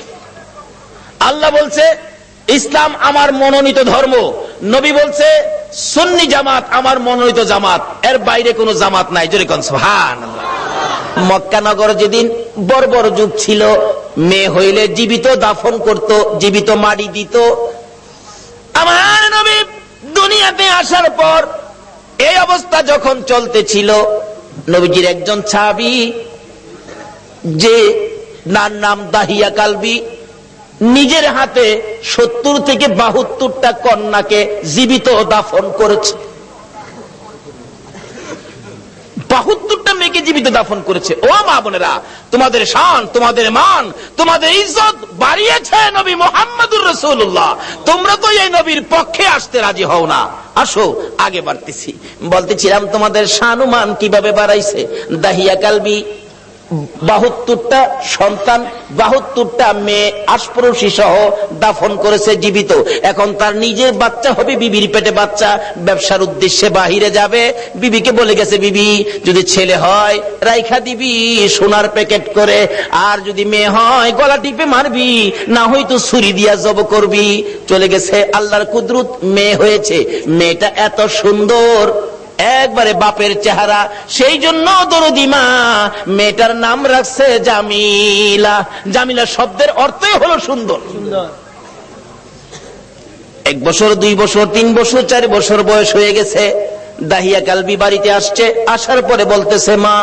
আল্লাহ বলছে ইসলাম আমার মনোনীত ধর্ম, নবী বলছে সুন্নি জামাত আমার মনোনীত জামাত, এর বাইরে কোনো জামাত নাই। জোরে কোন সুবহানাল্লাহ। মক্কা নগর যেদিন বর্বর যুগ ছিল, মেয়ে হইলে জীবিত দাফন করত, জীবিত মাটি দিত। আমার নবী দুনিয়াতে আসার পর এই অবস্থা যখন চলতেছিল, নবীজির একজন সাহাবী, যে নাম দাহিয়া কালবি, নিজের হাতে 70 থেকে 72টা কন্যাকে জীবিত দাফন করেছে। 72টা মেয়েকে জীবিত দাফন করেছে। ও মা বোনেরা, তোমাদের শান, তোমাদের মান, তোমাদের ইজ্জত বাড়িয়েছে নবী মুহাম্মদুর রাসূলুল্লাহ। তোমরা তো এই নবীর পক্ষে আসতে রাজি হও না। আসো আগে বাড়তেছি। বলতেছিলাম তোমাদের শান ও মান কিভাবে বাড়াইছে। দাহিয়া কালবি 72টা সন্তান, 72টা মেয়ে আশপরশী সহ দাফন করেছে জীবিত। এখন তার নিজের বাচ্চা হবে, বিবির পেটে বাচ্চা, ব্যবসার উদ্দেশ্যে বাহিরে যাবে। বিবিকে বলে গেছে, বিবি যদি ছেলে হয় রাইখা দিবি সোনার প্যাকেট করে, আর যদি মেয়ে হয় গলা টিপে মারবি, না হয়তো ছুরি দিয়া জব করবি। চলে গেছে, আল্লাহর কুদরত মেয়ে হয়েছে। মেয়েটা এত সুন্দর, একবারে বাপের চেহারা, সেই জন্য দরদি মা মেয়েটার নাম রাখছে জামিলা। জামিলা শব্দের অর্থই হলো সুন্দর। 1 বছর 2 বছর 3 বছর 4 বছর বয়স হয়ে গেছে। দাহিয়া কালবি বাড়িতে আসছে, আসার পরে বলতেছে, মা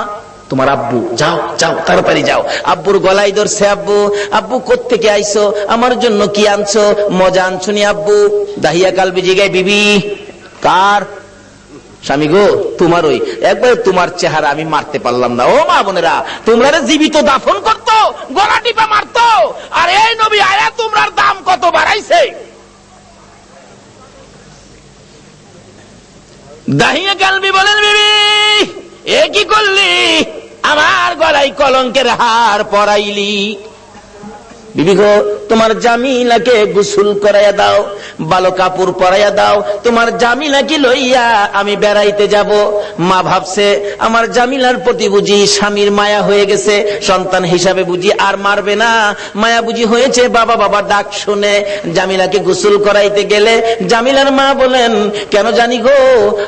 তোমার আব্বু, যাও যাও তাড়াতাড়ি যাও। আব্বুর গলায় ধরছে, আব্বু আব্বু কোত্থেকে আইছো, আমার জন্য কি আনছো, মজা আনছো নি আব্বু? দাহিয়া কালবি জিগায়, বিবি কার? স্বামী গো তোমার। ওই একবার তোমার চেহারা আমি মারতে পারলাম না। ও মা বোনেরা, তোমরা জীবিত দাফন করতো, গলা টিপা মারতো, আর এই নবী আয়া তোমরার দাম কত বাড়াইছে। দাহিয়া কালবি বলেন, বিবি এ কি করলি, আমার গলায় কলঙ্কের হার পরাইলি। বিবি গো তোমার জামিলাকে গোসল করাইয়া দাও, ভালো কাপড় পরাইয়া দাও, তোমার জামিলাকে লইয়া আমি বেড়াইতে যাব। মা ভাবছে আমার জামিলার প্রতি বুঝি স্বামীর মায়া হয়ে গেছে, সন্তান হিসাবে বুঝি আর মারবে না, মায়া বুঝি হয়েছে। বাবা বাবা ডাক শুনে জামিলাকে গোসল করাইতে গেলে জামিলার মা বলেন, কেন জানি গো,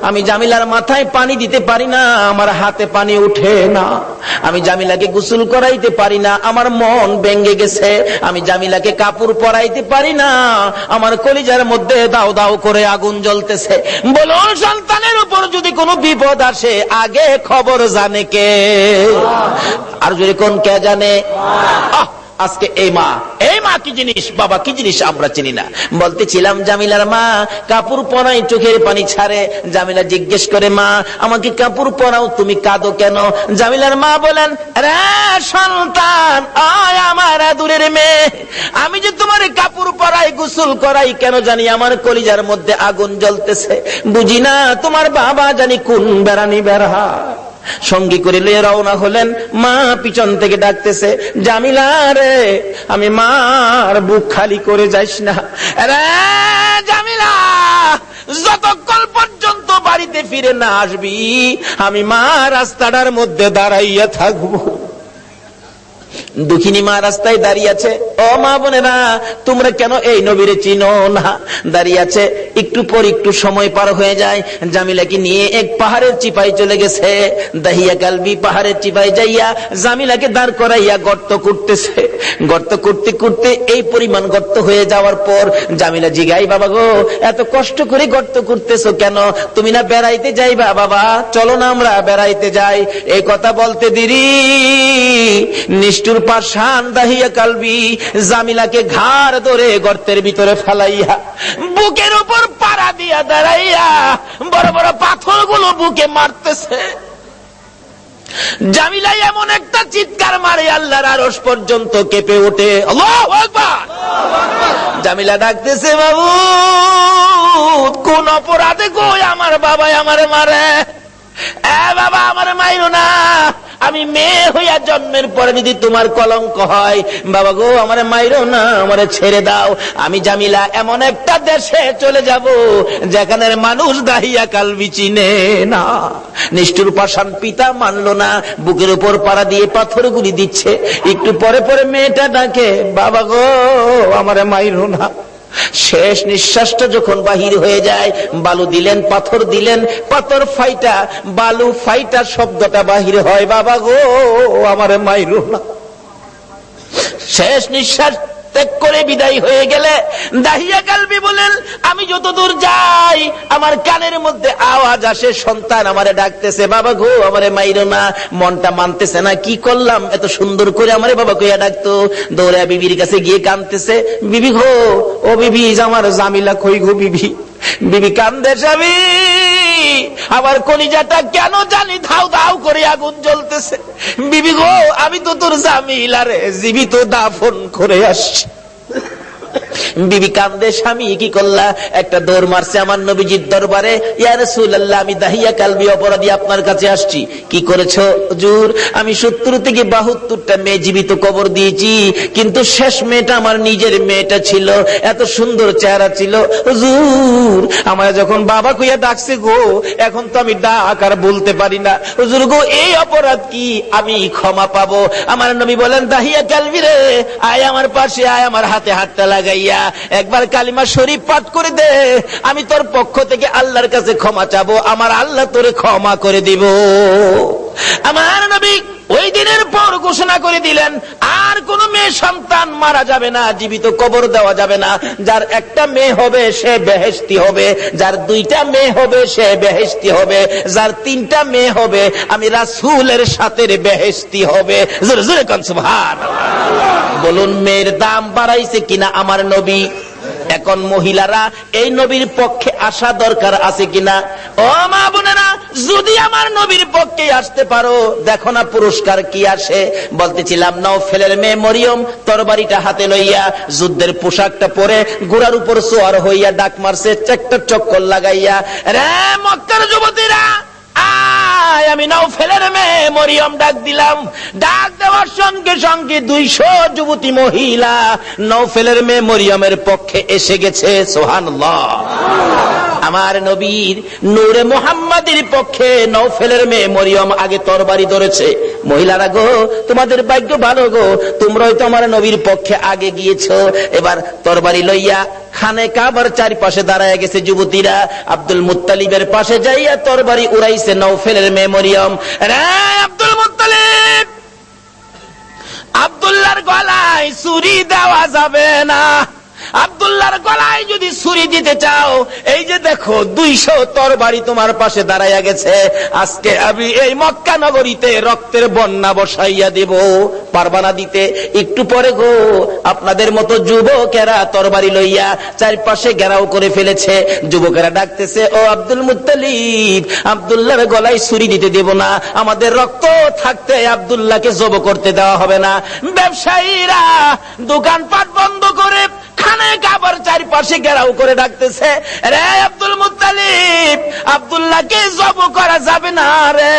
আমি জামিলার মাথায় পানি দিতে পারি না, আমার হাতে পানি উঠে না, আমি জামিলাকে গোসল করাইতে পারি না, আমার মন ভেঙে গেছে, আমি জামিলাকে কাপড় পরাইতে পারি না, আমার কলিজার মধ্যে দাও দাও করে আগুন জ্বলতেছে। বলুন, সন্তানের উপর যদি কোনো বিপদ আসে আগে খবর জানে কে? আর যদি কোন কে জানে? আজকে এই মা কি জিনিস, বাবা কি জিনিস আমরা চিনি না। বলতেছিলাম জামিলার মা কাপড় পরাই চোখের পানি ছাড়ে। জামিলা জিজ্ঞেস করে, মা আমাকে কাপড় পরাও, তুমি কাঁদো কেন? জামিলার মা বলেন, রে সন্তান, আয় আমার দূরের মেয়ে, আমি যে তোমার কাপড় পরাই গোসল করাই কেন জানি আমার কলিজার মধ্যে আগুন জ্বলতেছে। বুঝি না তোমার বাবা জানি কোন বেড়ানি বেড়া। সঙ্গী করে লিয়ে রওনা হলেন। মা পিছন থেকে ডাকতেছে, জামিলা রে, আমি মার বুক খালি করে যাইস না রে জামিলা, যতক্ষণ পর্যন্ত বাড়িতে ফিরে না আসবি আমি মা রাস্তাটার মধ্যে দাঁড়াইয়া থাকবো। দুঃখিনী মা রাস্তায় দাঁড়িয়ে আছে। ও মা বোনেরা, তোমরা কেন এই নবীরে চিনো না? দাঁড়িয়ে আছে। একটু পর একটু সময় পার হয়ে যায়। জামিলাকে নিয়ে এক পাহাড়ের চিপায় চলে গেছে। দাহিয়া কালবি পাহাড়ের চিপায় যাইয়া জামিলাকে দাঁড় করাইয়া গর্ত করতেছে। গর্ত করতে করতে এই পরিমাণ গর্ত হয়ে যাওয়ার পর জামিলা জিগাই, বাবা গো, এত কষ্ট করে গর্ত করতেছো কেন? তুমি না বেড়াইতে যাইবা? বাবা চলো না আমরা বেড়াইতে যাই। এই কথা বলতে দেরি নিষ্ঠুর পাষাণ দাহিয়া কালবি জামিলাকে ঘাড় ধরে গর্তের ভিতরে ফেলাইয়া বুকের উপর পাড়া দিয়া দাঁড়াইয়া বড় বড় পাথরগুলো বুকে মারতেছে। জামিলা এমন একটা চিৎকার মারে আল্লাহর আরশ পর্যন্ত কেঁপে ওঠে। আল্লাহু আকবার। জামিলা ডাকতেছে, বাবু কোন অপরাধে গো আমার বাবা আমারে মারে? বাবা আমারে মাইরো না, আমি মেয়ে হইয়া জন্মের পরে যদি তোমার কলঙ্ক হয়, বাবা গো আমারে মাইরো না, আমারে ছেড়ে দাও। আমি জামিলা এমন একটা দেশে চলে যাব যেখানের মানুষ দাহিয়া কালবি চিনে না। নিষ্ঠুর পাষাণ পিতা মানলো না, বুকের উপর পাড়া দিয়ে পাথরগুলি দিচ্ছে। একটু পরে পরে মেয়েটা ডাকে, বাবা গো আমারে মাইরো না। শেষ নিঃশ্বাসটা যখন বাহির হয়ে যায়, বালু দিলেন, পাথর দিলেন, পাথর ফাইটা বালু ফাইটা শব্দটা বাহির হয়, বাবা গো আমারে মাইরো না। শেষ নিঃশ্বাস ত্যাগ করে বিদায় হয়ে গেলে দাহিয়া কালবি বলেন, আমি যতদূর যাই আমার কানের মধ্যে আওয়াজ আসে, সন্তান আমারে ডাকতেছে, বাবা গো আমারে মাইরো না। মনটা মানতেছে না, কি করলাম, এত সুন্দর করে আমারে বাবা কইয়া ডাকতো। দৌড়া বিবির কাছে গিয়ে কাঁদতেছে, বিবি গো, ও বিবি, আমার জামিলা কই গো বিবি? বিবি কান্দে, স্বামী আমার কলিজাটা কেন জানি ধাউ ধাউ করে আগুন জ্বলতেছে। বিবি গো, আমি তো তোর জামিলারে জীবিত দাফন করে আসছি। বিবি কান্দে, স্বামী কি করলা? একটা দৌড় মারছে আমার নবীজির দরবারে, ইয়া রাসূলুল্লাহ আমি দাহিয়া কালবি অপরাধী আপনার কাছে আসছি। কি করেছো হুজুর? আমি 70 থেকে 72টা মেয়ে জীবিত কবর দিয়েছি, কিন্তু শেষ মেয়েটা আমার নিজের মেয়েটা ছিল, এত সুন্দর চেহারা ছিল। হুজুর আমার যখন বাবা কইয়া ডাকছে গো, এখন তো আমি ডাক আর বলতে পারি না। হুজুর গো, এই অপরাধ কি আমি ক্ষমা পাবো? আমার নবী বলেন, দাহিয়া কালবি রে, আয় আমার পাশে আয়, আমার হাতে হাতটা লাগাইয়া একবার কালিমা শরীফ পাঠ করে দে, আমি তোর পক্ষ থেকে আল্লাহর কাছে ক্ষমা চাবো, আমার আল্লাহ তোরে ক্ষমা করে দিব। আমার নবী ওই দিনের পর ঘোষণা করে দিলেন, আর কোন মেয়ে সন্তান মারা যাবে না, জীবিত কবর দেওয়া যাবে না। যার একটা মেয়ে হবে সে বেহেশতি হবে, যার 2টা মেয়ে হবে সে বেহেশতি হবে, যার 3টা মেয়ে হবে আমি রাসূলের সাথে বেহেশতি হবে। জোরে জোরে কোন সুবহানাল্লাহ। বলুন মেয়ের দাম বাড়াইছে কিনা আমার নবী? এখন মহিলারা এই নবীর পক্ষে আসা দরকার আছে কিনা? ও মা বোনেরা, যদি আমার নবীর পক্ষে আসতে পারো, দেখো না পুরস্কার কি আসে। বলতেছিলাম, নওফেলের মেয়ে মরিয়ম তরবারিটা হাতে লইয়া যুদ্ধের পোশাকটা পরে ঘোড়ার উপর সোয়ার হইয়া ডাক মারছে, একটা চক্কর লাগাইয়া, রে মক্কার যুবতীরা আমি নওফেলের মেয়ে মরিয়ম ডাক দিলাম। ডাক দেওয়ার সঙ্গে সঙ্গে 200 যুবতী মহিলা নওফেলের মেয়ে মরিয়মের পক্ষে এসে গেছে। সুবহানাল্লাহ। আমার নবীর নূরে মুহাম্মাদের পক্ষে নওফেলের মেয়ে মরিয়ম আগে তরবারি ধরেছে। মহিলারা গো, তোমাদের ভাগ্য ভালো গো, তোমরাই তো আমার নবীর পক্ষে আগে গিয়েছো। এবার তরবারি লইয়া খানে কাবার চারপাশে দাঁড়ায় গেছে যুবতীরা। আব্দুল মুত্তালিবের পাশে যাইয়া তরবারি উড়াইছে নওফেলের মেয়ে মরিয়ম। রে আব্দুল মুত্তালিব, আব্দুল্লাহর গলায় ছুরি দেওয়া যাবে না, আব্দুল্লাহর গলায় যদি ছুরি দিতে চাও, এই যে দেখো 200 তরবারি তোমার পাশে দাঁড়াইয়া গেছে, আজকে আমি এই মক্কা নগরীতে রক্তের বন্যা বসাইয়া দেব, পারবা না দিতে? একটু পরে গো আপনাদের মতো যুবকেরা তরবারি লইয়া চারপাশে ঘেরাও করে ফেলেছে। যুবকেরা ডাকতেছে, ও আব্দুল মুত্তালিব, আব্দুল্লাহর গলায় ছুরি দিতে দেব না, আমাদের রক্ত থাকতে আব্দুল্লাহকে জব করতে দেওয়া হবে না। ব্যবসায়ীরা দোকানপাট বন্ধ করে খানে কাবার চারপাশে ঘেরাও করে ডাকতেছে, রে আব্দুল মুত্তালিব, আব্দুল্লাহকে জব করা যাবে না রে,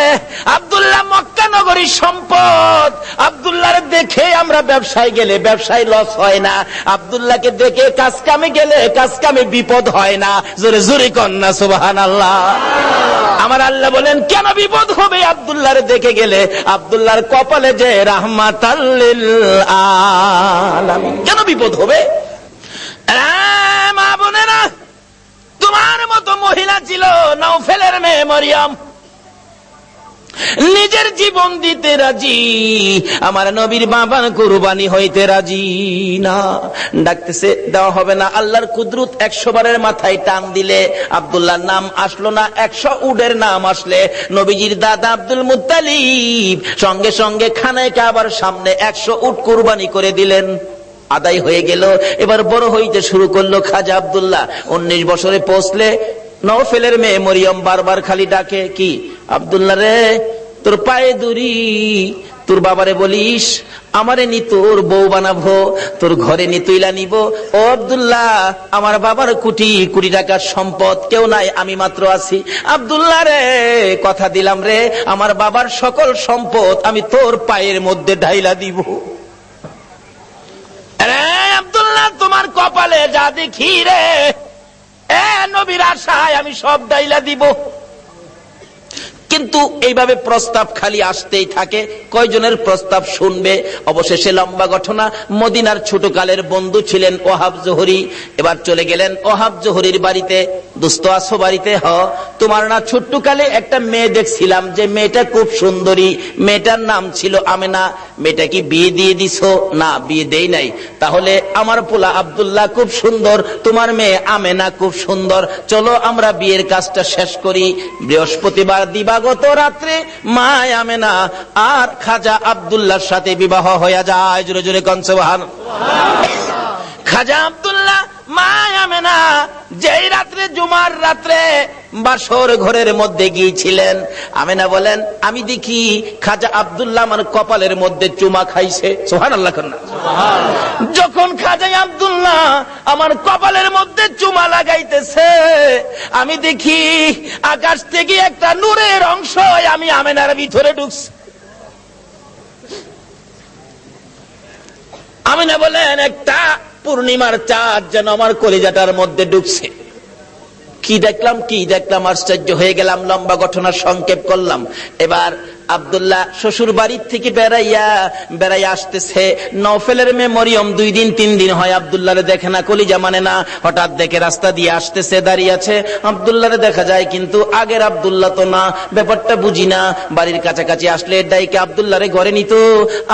আব্দুল্লাহ মক্কা নগরীর সম্পদ, আব্দুল্লাহর দেখে আমরা ব্যবসায় গেলে ব্যবসায় লস হয় না, আব্দুল্লাহকে দেখে কাজ কামে গেলে কাজ কামে বিপদ হয় না। জোরে জোরে কন্যা সুবহানাল্লাহ। আমার আল্লাহ বলেন, কেন বিপদ হবে আব্দুল্লাহর দেখে গেলে? আব্দুল্লাহর কপালে যে রাহমাতাল লিল আলামিন, কেন বিপদ হবে? মা বোনেরা, তোমার মতো মহিলা ছিল নওফেলের মেয়ে মরিয়ম, নিজের জীবন দিতে রাজি, আমার নবীর বাবার কুরবানি হইতে রাজি না। ডাকতেছে, দেওয়া হবে না। আল্লাহর কুদরত 100 বারের মাথায় টান দিলে আব্দুল্লাহর নাম আসলো না, 100 উটের নাম আসলে নবীজির দাদা আব্দুল মুত্তালিব সঙ্গে সঙ্গে খানায় কাবার সামনে 100 উট কুরবানি করে দিলেন। আদায় হয়ে গেল। এবার বড় হইতে শুরু করলো খাজা আব্দুল্লাহ। 19 বছরে পৌঁছলে নওফেলের মেয়ে মরিয়ম বারবার খালি ডাকে, কি আব্দুল্লাহ রে, তোর পায়ে দড়ি, তোর বাবারে বলিস আমারে নি তোর বউ বানাবো, তোর ঘরে নি তুইলা নিব। ও আব্দুল্লাহ, আমার বাবার কোটি কোটি টাকার সম্পদ, কেউ নাই, আমি মাত্র আছি। আব্দুল্লাহ রে, কথা দিলাম রে, আমার বাবার সকল সম্পদ আমি তোর পায়ের মধ্যে ঢাইলা দিব। আব্দুল্লাহ, তোমার কপালে যা দেখি রে, নবীর আশায় আমি সব ডাইলা দিব। কিন্তু এইভাবে প্রস্তাব খালি আসতেই থাকে। কয়জনের প্রস্তাব শুনবে? অবশেষে লম্বা ঘটনা। মদিনার ছোটকালের বন্ধু ছিলেন ওহাব জোহরি। এবার চলে গেলেন ওহাব জোহরির বাড়িতে। দোস্ত আসো বাড়িতে? তোমার না ছোট্টকালে একটা মেয়ে দেখছিলাম, যে মেয়েটা খুব সুন্দরী, মেয়েটার নাম ছিল আমেনা, মেয়েটা কি বিয়ে দিয়ে দিছো? না, বিয়ে দেই নাই। তাহলে আমার পোলা আব্দুল্লাহ খুব সুন্দর, তোমার মেয়ে আমেনা খুব সুন্দর, চলো আমরা বিয়ের কাজটা শেষ করি। বৃহস্পতিবার দিবাগত রাত্রে মা আমেনা আর খাজা আব্দুল্লাহর সাথে বিবাহ হয়ে যায়। জোরে জোরে কোন সুবহানাল্লাহ। খাজা আব্দুল্লাহ মা আমেনা যেই রাত্রে, জুমার রাত্রে বাসর ঘরের মধ্যে গিয়েছিলেন, আমেনা বলেন, আমি দেখি খাজা আব্দুল্লাহ আমার কপালের মধ্যে চুমা খাইছে। সুবহানাল্লাহ। যখন খাজা আব্দুল্লাহ আমার কপালের মধ্যে চুমা লাগাইতেছে, আমি দেখি আকাশ থেকে একটা নূরের অংশ আমি আমেনার ভিতরে ঢুকছে। আমেনা বলেন, একটা পূর্ণিমার চাঁদ যেন আমার কলিজাটার মধ্যে ঢুকছে। কি দেখলাম আশ্চর্য হয়ে গেলাম। লম্বা ঘটনার সংক্ষেপ করলাম। এবার আব্দুল্লাহ শ্বশুর বাড়ির থেকে বেড়াইয়া আসতেছে। নওফেলের মেয়ে মরিয়ম 2 দিন 3 দিন হয় আব্দুল্লাহরে দেখে না, কলিজা মানে না। হঠাৎ দেখে রাস্তা দিয়ে আসতেছে, দাঁড়িয়ে আছে, আব্দুল্লাহরে দেখা যায়, কিন্তু আগের আব্দুল্লাহ তো না, ব্যাপারটা বুঝি না। বাড়ির কাছাকাছি আসলে ডাইকে আব্দুল্লাহরে ঘরে নিত,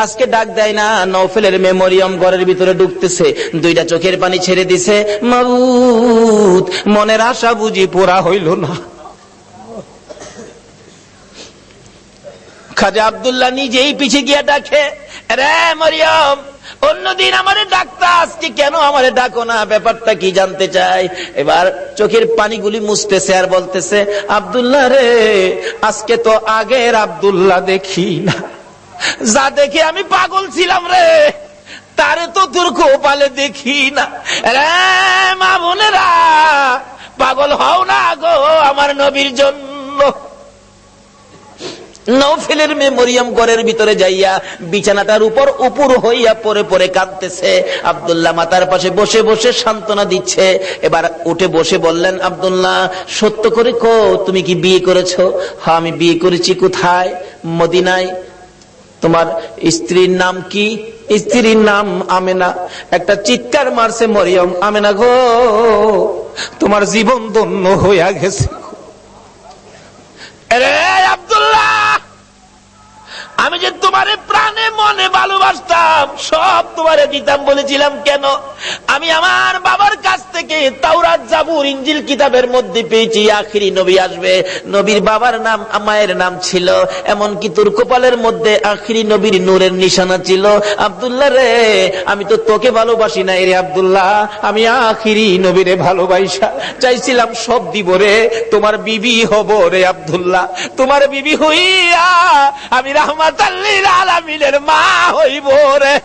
আজকে ডাক দেয় না। নওফেলের মেয়ে মরিয়ম ঘরের ভিতরে ঢুকতেছে, 2টা চোখের পানি ছেড়ে দিছে। মাবুদ, মনের আশা বুঝি পুরা হইল না। খাজা আব্দুল্লাহ নিজেই পিছে গিয়া ডাকে, রে মরিয়ম, অন্যদিন আমারে ডাকতা, আজকে কেন আমারে ডাকো না? ব্যাপারটা কি জানতে চাই। এবার চোখের পানিগুলি মুছতেছে আর বলতেছে, আব্দুল্লাহ রে, আজকে তো আগের আব্দুল্লাহ দেখি না, যা দেখে আমি পাগল ছিলাম রে, তারে তো তোর কপালে দেখি না। রে মা বোনেরা, পাগল হও না গো আমার নবীর জন্য। নওফেলের মেয়ে মরিয়ম ঘরের ভিতরে যাইয়া বিছানাটার উপর উপর হইয়া পরে পরে কাঁদতেছে। আব্দুল্লাহ মাতার পাশে বসে বসে সান্ত্বনা দিচ্ছে। এবার উঠে বসে বললেন, আব্দুল্লাহ, সত্য করে কো, তুমি কি বিয়ে করেছো? হ্যাঁ, আমি বিয়ে করেছি। কোথায়? মদিনায়। তোমার স্ত্রীর নাম কি? স্ত্রীর নাম আমেনা। একটা চিৎকার মারছে মরিয়ম, আমেনা গো, তোমার জীবন ধন্য হইয়া গেছে। রে আব্দুল্লাহ, আমি যে তোমারে প্রাণে মনে ভালোবাসতাম সব তোমারে দিতাম বলেছিলাম কেন? আমি আমার বাবার কাছ থেকে তাওরাত, জাবুর, ইনজিল কিতাবের মধ্যে পেয়েছি আখিরি নবী আসবে। নবীর বাবার নাম, মায়ের নাম ছিল, এমনকি তোর কপালের মধ্যে আখিরি নবীর নূরের নিশানা ছিল। আব্দুল্লাহ রে, আমি তো তোকে ভালোবাসি নাই রে আব্দুল্লাহ, আমি আখিরি নবীরে ভালোবাসা চাইছিলাম, সব দিব রে, তোমার বিবি হব রে আব্দুল্লাহ, তোমার বিবি হইয়া আমি রাহমাতাল লিল আলামিনের মা হইব রে।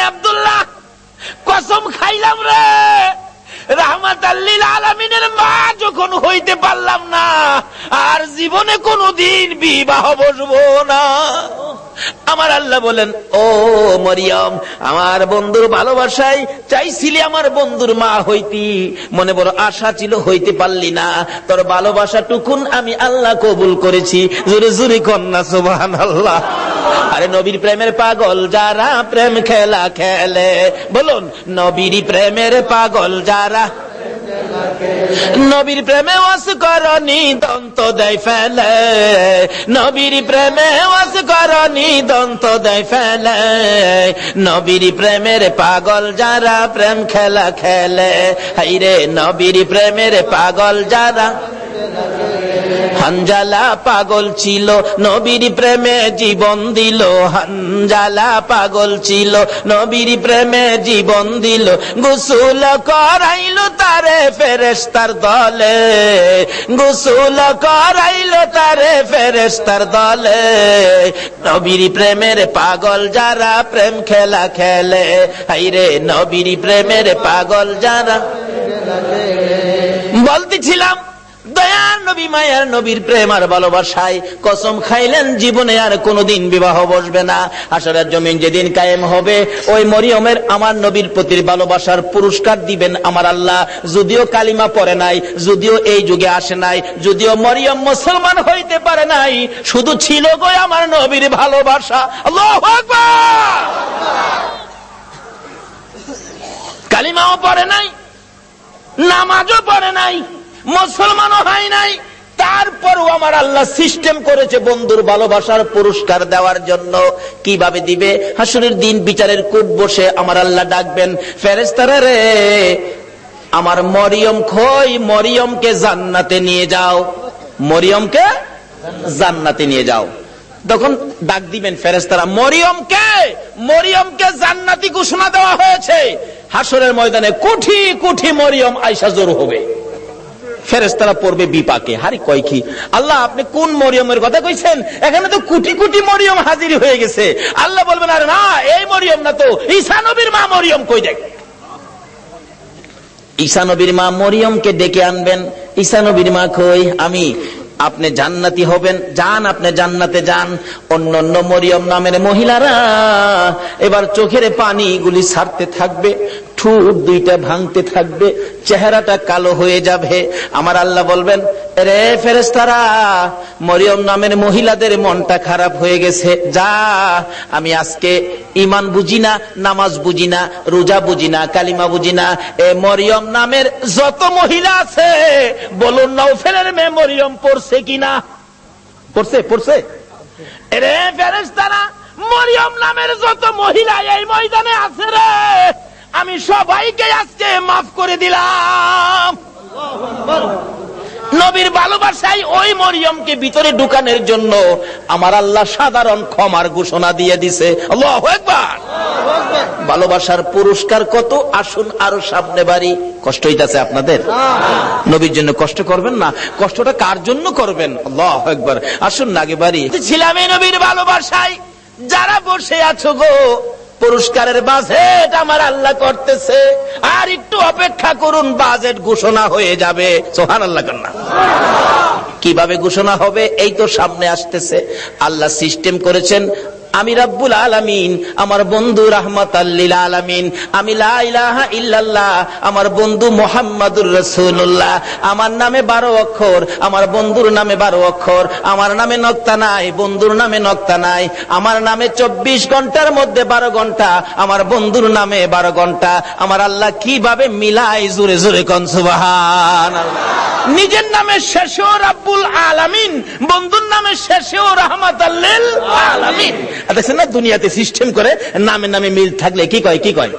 আব্দুল্লাহ, কসম খাইলাম রে, রাহমাতাল লিল আলামিনের মা যখন হইতে পারলাম না, আর জীবনে কোনদিন বিবাহ বসবো না। আমার আল্লাহ বলেন, ও মরিয়ম, আমার বন্ধুর ভালোবাসায় চাইছিলি আমার বন্ধুর মা হইতি, মনে বড় আশা ছিল, হইতে পারলি না, তোর ভালোবাসা টুকুন আমি আল্লাহ কবুল করেছি। জোরে জোরে কন্যা সুবহানাল্লাহ। আরে নবীর প্রেমের পাগল যারা প্রেম খেলা খেলে, বলুন নবীর প্রেমের পাগল যারা, নবীর প্রেমে ওয়াস করনি দন্ত দেয় ফেলে, নবীর প্রেমে ওয়াস করনি দন্ত দেয় ফেলে, নবীর প্রেমের পাগল যারা প্রেম খেলা খেলে, হাইরে নবীর প্রেমের পাগল যারা। হানজালা পাগল ছিল, নবীর প্রেমে জীবন দিল, হানজালা পাগল ছিল, নবীর প্রেমে জীবন দিল, গোসল করাইল তারে ফেরেশতার দলে, গোসল করাইল তারে ফেরেশতার দলে, নবীর প্রেমের পাগল যারা প্রেম খেলা খেলে, হাইরে নবীর প্রেমের পাগল যারা। বলতেছিলাম দয়ার নবী, মায়ার নবীর প্রেম আর ভালোবাসায় কসম খাইলেন জীবনে আর কোনদিন বিবাহ বসবে না। হাসরের জমিন যেদিন কায়েম হবে, ওই মরিয়মের আমার নবীর প্রতি ভালোবাসার পুরস্কার দিবেন আমার আল্লাহ। যদিও কালিমা পড়ে নাই, যদিও এই যুগে আসে নাই, যদিও মরিয়ম মুসলমান হইতে পারে নাই, শুধু ছিল গো আমার নবীর ভালোবাসা। আল্লাহু আকবার। কালিমাও পড়ে নাই, নামাজও পড়ে নাই, মুসলমানও হয় নাই, তারপরও আমার আল্লাহ সিস্টেম করেছে বন্ধুর ভালোবাসার পুরস্কার দেওয়ার জন্য। কিভাবে দিবে? হাসরের দিন বিচারের কোর্ট বসে আমার আল্লাহ ডাকবেন, ফেরেশতারা রে, আমার মরিয়ম কই, মরিয়মকে জান্নাতে নিয়ে যাও, মরিয়মকে জান্নাতে নিয়ে যাও। তখন ডাক দিবেন ফেরেশতারা, মরিয়মকে, মরিয়মকে জান্নাতি ঘোষণা দেওয়া হয়েছে। হাসরের ময়দানে কোটি কোটি মরিয়ম আয়েশা জড়ো হবে, ফেরেশতারা পড়বে বিপাকে, হারি কয় কি আল্লাহ, আপনি কোন মরিয়মের কথা কইছেন? এখানে তো কোটি কোটি মরিয়ম হাজির হয়ে গেছে। আল্লাহ বলবেন, আরে না, এই মরিয়ম না তো, ঈসা নবীর মা মরিয়ম কই দেখ। ঈসা নবীর মা মরিয়মকে ডেকে আনবেন। ঈসা নবীর মা কই, আমি। আপনি জান্নাতি হবেন, যান, আপনি জান্নাতে যান। অন্যান্য মরিয়ম নামের মহিলারা এবার চোখের পানিগুলি ছাড়তে থাকবে, ঠোঁট দুইটা ভাঙতে থাকবে, চেহারাটা কালো হয়ে যাবে। আমার আল্লাহ বলবেন, রে ফেরেশতারা, মরিয়ম নামের মহিলাদের মনটা খারাপ হয়ে গেছে, যা, আমি আজকে ঈমান বুঝি না, নামাজ বুঝি না, রোজা বুঝি না, কালিমা বুঝি না, এ মরিয়ম নামের যত মহিলা আছে, বলুন নওফেলের মেয়ে মরিয়ম পড়ছে কিনা? পড়ছে, পড়ছে। রে ফেরেশতারা, মরিয়ম নামের যত মহিলা এই ময়দানে আছে রে, আমি সবাইকে আজকে মাফ করে দিলাম। নবীর ভালোবাসায় ওই মরিয়মকে ভিতরে ঢুকানোর জন্য আমার আল্লাহ সাধারণ ক্ষমার ঘোষণা দিয়ে দিছে। আল্লাহু আকবার। ভালোবাসার পুরস্কার কত, আসুন আরো সামনে বাড়ি। কষ্ট হইতাছে আপনাদের? নবীর জন্য কষ্ট করবেন না, কষ্টটা কার জন্য করবেন? আল্লাহু আকবার। আসুন না আগে বাড়ি। ছিলাম এই নবীর ভালোবাসায়, যারা বসে আছো গো, পুরস্কারের বাজেট আমার আল্লাহ করতেছে, আর একটু অপেক্ষা করুন, বাজেট ঘোষণা হয়ে যাবে। সুবহানাল্লাহ। কিভাবে ঘোষণা হবে? এই তো সামনে আসতেছে। আল্লাহ সিস্টেম করেছেন, আমি রাব্বুল আলামিন, আমার বন্ধু রাহমাতাল লিল আলামিন, আমি লা ইলাহা ইল্লাল্লাহ, আমার বন্ধু মুহাম্মাদুর রাসূলুল্লাহ, আমার নামে 12 অক্ষর, আমার বন্ধুর নামে 12 অক্ষর, আমার নামে নক্তা নাই, বন্ধুর নামে নক্তা নাই, আমার নামে 24 ঘন্টার মধ্যে 12 ঘন্টা, আমার বন্ধুর নামে 12 ঘন্টা। আমার আল্লাহ কিভাবে মিলাই, জোরে জোরে কোন সুবহানাল্লাহ। নিজের নামের শেষেও রাব্বুল আলামিন, বন্ধুর নামের শেষেও রাহমাতাল লিল আলামিন। দেখছেন না দুনিয়াতে সিস্টেম করে নামে নামে মিল থাকলে কি কয়, কি কয়?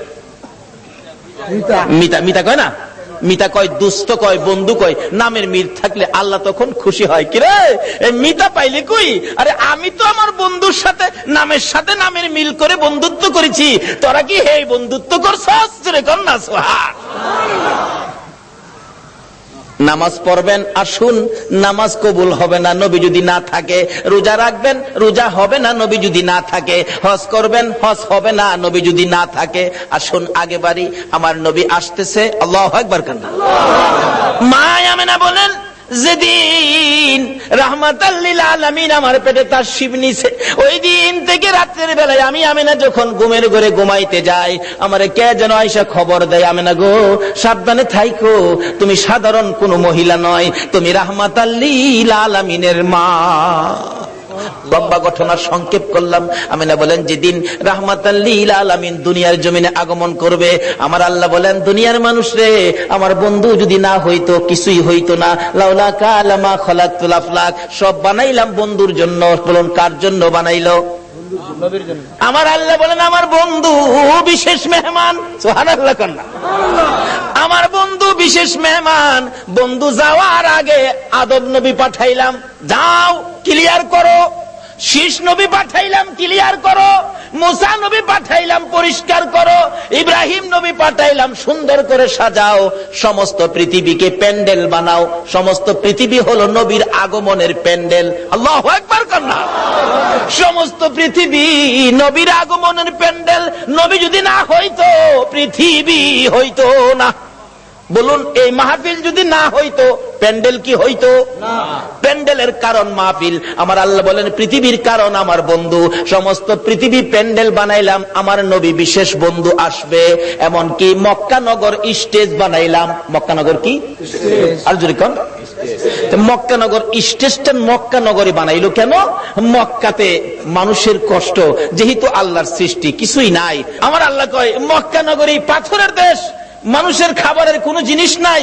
মিতা, মিতা কয় না, মিতা কয়, দুস্থ কয়, বন্ধু কয়। নামের মিল থাকলে আল্লাহ তখন খুশি হয়। কিরে মিতা পাইলে কই? আরে আমি তো আমার বন্ধুর সাথে নামের মিল করে বন্ধুত্ব করেছি, তোরা কি হে বন্ধুত্ব করছস? জোরে কর না সুবহানাল্লাহ। নামাজ পড়বেন, আসুন, নামাজ কবুল হবে না নবী যদি না থাকে। রোজা রাখবেন, রোজা হবে না নবী যদি না থাকে। হজ করবেন, হজ হবে না নবী যদি না থাকে। আসুন আগে বাড়ি, আমার নবী আসতেছে। আল্লাহু আকবার কান্না। মা আমেনা বলেন, যেদিন রাহমাতাল লিল আলামিন আমার পেটে তাশরীফ নিছে, ওই দিন থেকে রাতের বেলায় আমি আমেনা যখন ঘুমের ঘরে ঘুমাইতে যাই, আমারে কে যেন আয়েশা খবর দেয়, আমেনা গো সাবধানে থাইকো, তুমি সাধারণ কোন মহিলা নয়, তুমি রাহমাতাল লিল আলামিনের মা। লম্বা ঘটনা সংক্ষেপ করলাম। আমিনা বলেন, যেদিন রাহমাতাল লিল আলামিন দুনিয়ার জমিনে আগমন করবে, আমার আল্লাহ বলেন, দুনিয়ার মানুষ রে, আমার বন্ধু যদি না হইতো কিছুই হইতো না। লাউলা কালামা খালাকতুল আফলাক, সব বানাইলাম বন্ধুর জন্য। বলুন কার জন্য বানাইলো? আমার আল্লাহ বলেন, আমার বন্ধু বিশেষ মেহমান। সুবহানাল্লাহ কন্যা। আমার বন্ধু বিশেষ মেহমান। বন্ধু যাওয়ার আগে আদম নবী পাঠাইলাম, যাও ক্লিয়ার করো। শীষ নবী পাঠাইলাম, ক্লিয়ার করো। মুসা নবী পাঠাইলাম, পরিষ্কার করো। ইব্রাহিম নবী পাঠাইলাম, সুন্দর করে সাজাও। সমস্ত পৃথিবীকে প্যান্ডেল বানাও। সমস্ত পৃথিবী হলো নবীর আগমনের প্যান্ডেল। আল্লাহু আকবার কন্যা। সমস্ত পৃথিবী নবীর আগমনের প্যান্ডেল। নবী যদি না হইতো পৃথিবী হইতো না। বলুন এই মাহফিল যদি না হইতো প্যান্ডেল কি হইতো? প্যান্ডেলের কারণ মাহফিল। আমার আল্লাহ বলেন, পৃথিবীর কারণ আমার বন্ধু। সমস্ত পৃথিবী প্যান্ডেল বানাইলাম, আমার নবী বিশেষ বন্ধু আসবে। এমনকি মক্কানগর স্টেজ বানাইলাম। মক্কানগর কি? আর জোরে কোন? মক্কানগর স্টেজটা মক্কানগরে বানাইলো কেন? মক্কাতে মানুষের কষ্ট, যেহেতু আল্লাহর সৃষ্টি কিছুই নাই। আমার আল্লাহ কয়, মক্কানগরী পাথরের দেশ, মানুষের খাবারের কোন জিনিস নাই,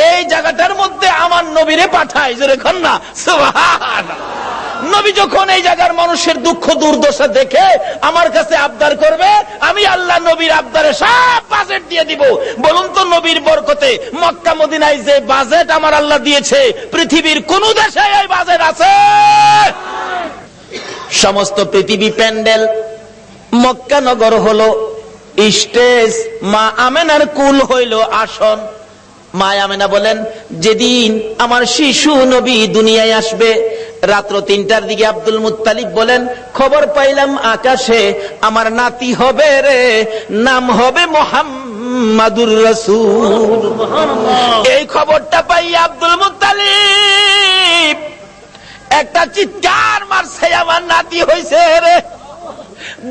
এই জায়গাটার মধ্যে আমার নবীরে পাঠায়। জোরে কর না সুবহানাল্লাহ। নবী যখন এই জায়গার মানুষের দুঃখ দুর্দশা দেখে আমার কাছে আবদার করবে, আমি আল্লাহ নবীর আবদারে সব বাজেট দিয়ে দিব। বলুন তো নবীর বরকতে মক্কা মদিনায় যে বাজেট আমার আল্লাহ দিয়েছে, পৃথিবীর কোন দেশে এই বাজেট আছে? সমস্ত পৃথিবী প্যান্ডেল, মক্কানগর হলো স্টেজ, মা আমেনার কুল হইল আসন। মা আমেনা বলেন, যেদিন আমার শিশু নবী দুনিয়ায় আসবে, রাত্র 3টার দিকে আব্দুল মুত্তালিব বলেন, খবর পাইলাম আকাশে আমার নাতি হবে রে, নাম হবে মুহাম্মাদুর রাসূল। এই খবরটা পাই আব্দুল মুত্তালিব একটা চিৎকার মারছে, আমার নাতি হইছে রে।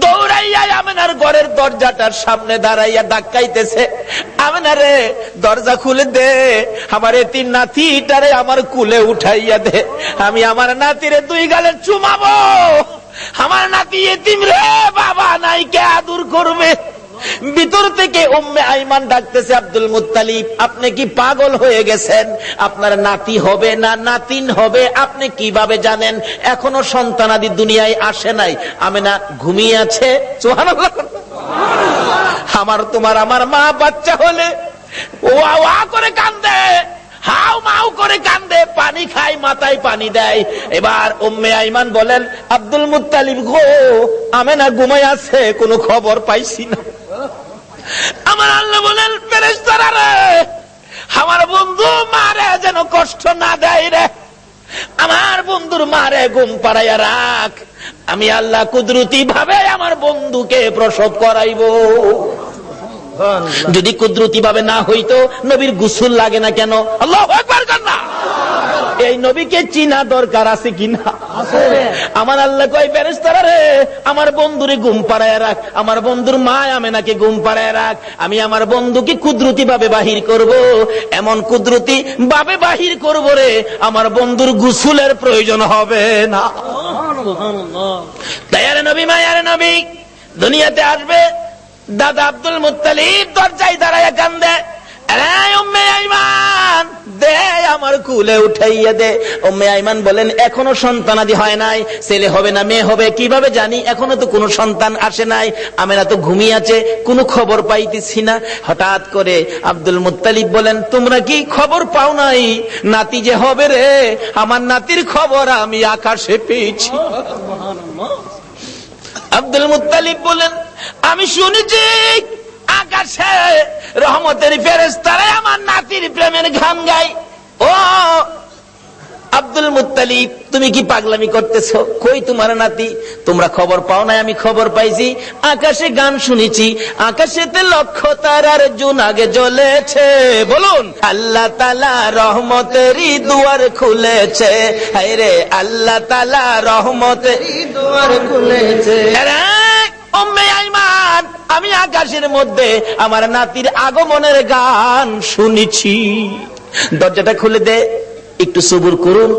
দৌড়াইয়া আমেনার ঘরের দরজাটার সামনে দাঁড়াইয়া ডাকাইতেছে, আমেনা রে দরজা খুলে দে, আমার এতিম নাতিটারে আমার কুলে উঠাইয়া দে, আমি আমার নাতিরে 2 গালে চুমাবো। আমার নাতি এতিম রে, বাবা নাই, কে আদর করবে? ভিতর থেকে উম্মে আইমান ডাকতেছে, আব্দুল মুত্তালিব আপনি কি পাগল হয়ে গেছেন? আপনার নাতি হবে না নাতিন হবে আপনি কিভাবে জানেন? এখনো সন্তানাদি দুনিয়ায় আসে নাই। আমেনা ঘুমিয়ে আছে। সুবহানাল্লাহ। আমার তোমার আমার মা বাচ্চা হলে ওয়া ওয়া করে কান্দে, হাউ মাউ করে কান্দে, পানি খায়, মাথায় পানি দেয়। এবার উম্মে আইমান বলেন, আব্দুল মুত্তালিব গো, আমেনা ঘুমায় আছে, কোনো খবর পাইছি না। আমার আল্লাহ বলেন, ফেরেশতারা রে, আমার বন্ধু মারে যেন কষ্ট না দেয় রে, আমার বন্ধুর মারে ঘুম পাড়াইয়া রাখ। আমি আল্লাহ কুদরতি ভাবে আমার বন্ধুকে প্রসব করাইব। যদি কুদরতি ভাবে না হইতো নবীর গোসল লাগে না কেন? আল্লাহু আকবার কন্যা। এই নবীকে চিনা দরকার আছে কিনা? আমার আল্লাহ কয়, ফেরেশতারা রে, আমার বন্ধুরে ঘুম পাড়ায় রাখ, আমার বন্ধুর মা আমেনাকে ঘুম পাড়ায় রাখ। আমি আমার বন্ধুকে কুদরতি ভাবে বাহির করব, এমন কুদরতি ভাবে বাহির করব রে, আমার বন্ধুর গোসলের প্রয়োজন হবে না। দয়ার নবী, মায়ার নবী দুনিয়াতে আসবে। দাদা আব্দুল মুত্তালিব দরজায় দাঁড়ায় কান্দে, উম্মে আইমান দে আমার কুলে উঠাইয়া দে। উম্মে আইমান বলেন এখনো সন্তানাদি হয় নাই, ছেলে হবে না মেয়ে হবে কিভাবে জানি, এখনো তো কোনো সন্তান আসে নাই। আমেনা তো ঘুমিয়ে আছে, কোনো খবর পাইতেছি না। হঠাৎ করে আব্দুল মুত্তালিব বলেন তোমরা কি খবর পাও নাই নাতি যে হবে রে? আমার নাতির খবর আমি আকাশে পেয়েছি। আব্দুল মুত্তালিব বলেন আমি শুনেছি আকাশে রহমতের ফেরেশতারা আমার নাতির প্রেমের গান গায়। ও আব্দুল মুত্তালিব তুমি কি পাগলামি করতেছো? কই তোমার নাতি? তোমরা খবর পাও নাই, আমি খবর পাইছি। আকাশে গান শুনেছি, আকাশেতে লক্ষ তারার জোনাগে জ্বলেছে। বলুন আল্লাহ তাআলা রহমতেরই দুয়ার খুলেছে। হায় রে আল্লাহ তাআলা রহমতেরই দুয়ার খুলেছে। উম্মে আইমান আমি আকাশের মধ্যে আমার নাতির আগমনের গান শুনেছি। দরজাটা খুলে দে, একটু সবুর করুন,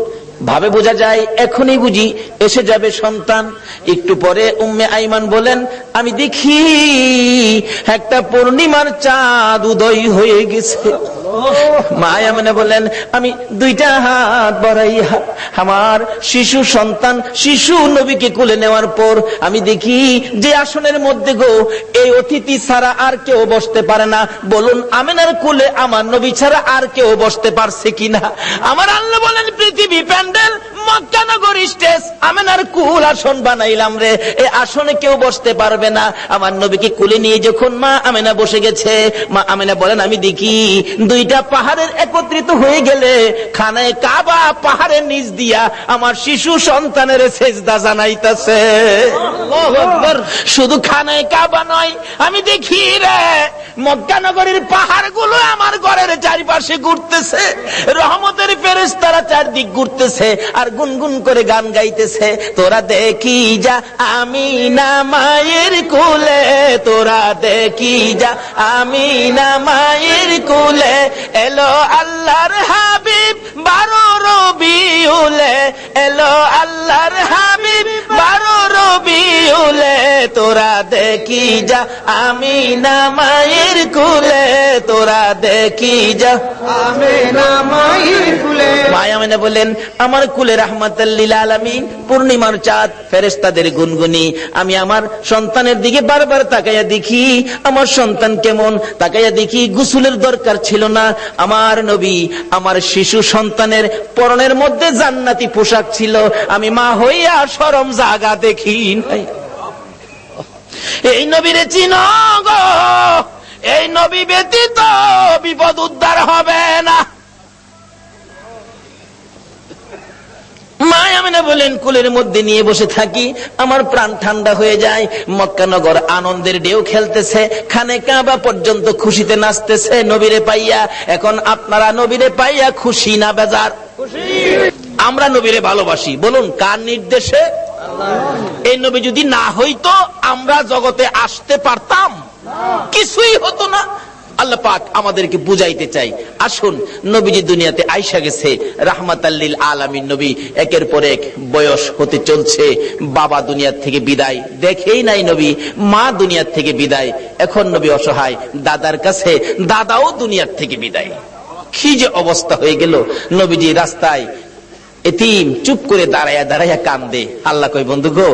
ভাবে বোঝা যায় এখনই বুঝি এসে যাবে সন্তান। একটু পরে উম্মে আইমান বলেন আমি দেখি একটা পূর্ণিমার চাঁদ উদয় হয়ে গেছে। মা আমেনা বলেন আমি দুইটা হাত বাড়াইয়া আমার শিশু সন্তান শিশু নবীকে কোলে নেওয়ার পর আমি দেখি যে আসনের মধ্যে গো এই অতিথি ছাড়া আর কেউ বসতে পারে না। বলুন আমেনার কোলে আমার নবী ছাড়া আর কেউ বসতে পারছে কিনা? আমার আল্লাহ বলেন পৃথিবী প্যান্ডেল, মক্কা নগর স্টেজ, আমেনার কুল আসন বানাইলাম রে, এই আসনে কেউ বসতে পারবে না। আমার নবীকে কোলে নিয়ে যখন মা আমেনা বসে গেছে, মা আমেনা বলেন আমি দেখি দুইটা পাহাড়ের একত্রিত হয়ে গেলে খানায় কাবা পাহাড়ের নিচ দিয়া আমার শিশু সন্তানের সেজদা জানাইতেছে। শুধু খানায় কাবা নয়, আমি দেখি রে মক্কা নগরীর পাহাড় গুলো আমার ঘরের চারিপাশে ঘুরতেছে, রহমতের ফেরেশতারা চারদিক ঘুরতেছে আর গুনগুন করে গান গাইতেছে। তোরা দেখি যা আমিনা মায়ের কোলে, তোরা দেখি যা আমিনা মায়ের কোলে, এলো আল্লাহর হাবিব 12 রবিউলে, এলো আল্লাহর হাবিব 12 রবিউলে, তোরা দেখি যা আমিনা মায়ের কোলে, তোরা দেখি যা আমিনা মায়ের কোলে। মা আমিনা বলেন আমার কুলে রাহমাতাল লিল আলামিন পূর্ণিমার চাঁদ, ফেরেশতাদের গুনগুনি। আমি আমার সন্তানের দিকে বারবার তাকাইয়া দেখি আমার সন্তান কেমন, তাকাইয়া দেখি গোসলের দরকার ছিল না। আমার নবী আমার শিশু সন্তানের পরনের মধ্যে জান্নাতি পোশাক ছিল। আমি মা হইয়া শরম জাগা দেখি নাই। এই নবীরে চিনো গো, এই নবী ব্যতীত বিপদ উদ্ধার হবে না। মা আমিনা বলেন কুলের মধ্যে নিয়ে বসে থাকি, আমার প্রাণ ঠান্ডা হয়ে যায়। মক্কা নগর আনন্দের ঢেউ খেলতেছে, খানে কাবা পর্যন্ত খুশিতে নাচতেছে নবীরে পাইয়া। এখন আপনারা নবীরে পাইয়া খুশি না বেজার? আমরা নবীরে ভালোবাসি, বলুন কার নির্দেশে? এই নবী যদি না হইতো আমরা জগতে আসতে পারতাম? কিছুই হতো না। আল্লাহ পাক আমাদেরকে বুঝাইতে চাই, আসুন নবীজি দুনিয়াতে আইসা গেছে রাহমাতাল লিল আলামিন নবী, একের পর এক বয়স হতে চলছে। বাবা দুনিয়ার থেকে বিদায়, দেখেই নাই নবী। মা দুনিয়ার থেকে বিদায়, এখন নবী অসহায়, দাদার কাছে দাদাও দুনিয়ার থেকে বিদায়। কি যে অবস্থা হয়ে গেল। নবীজি রাস্তায় এতিম চুপ করে দাঁড়াইয়া দাঁড়াইয়া কান্দে। আল্লাহ কই বন্ধু গো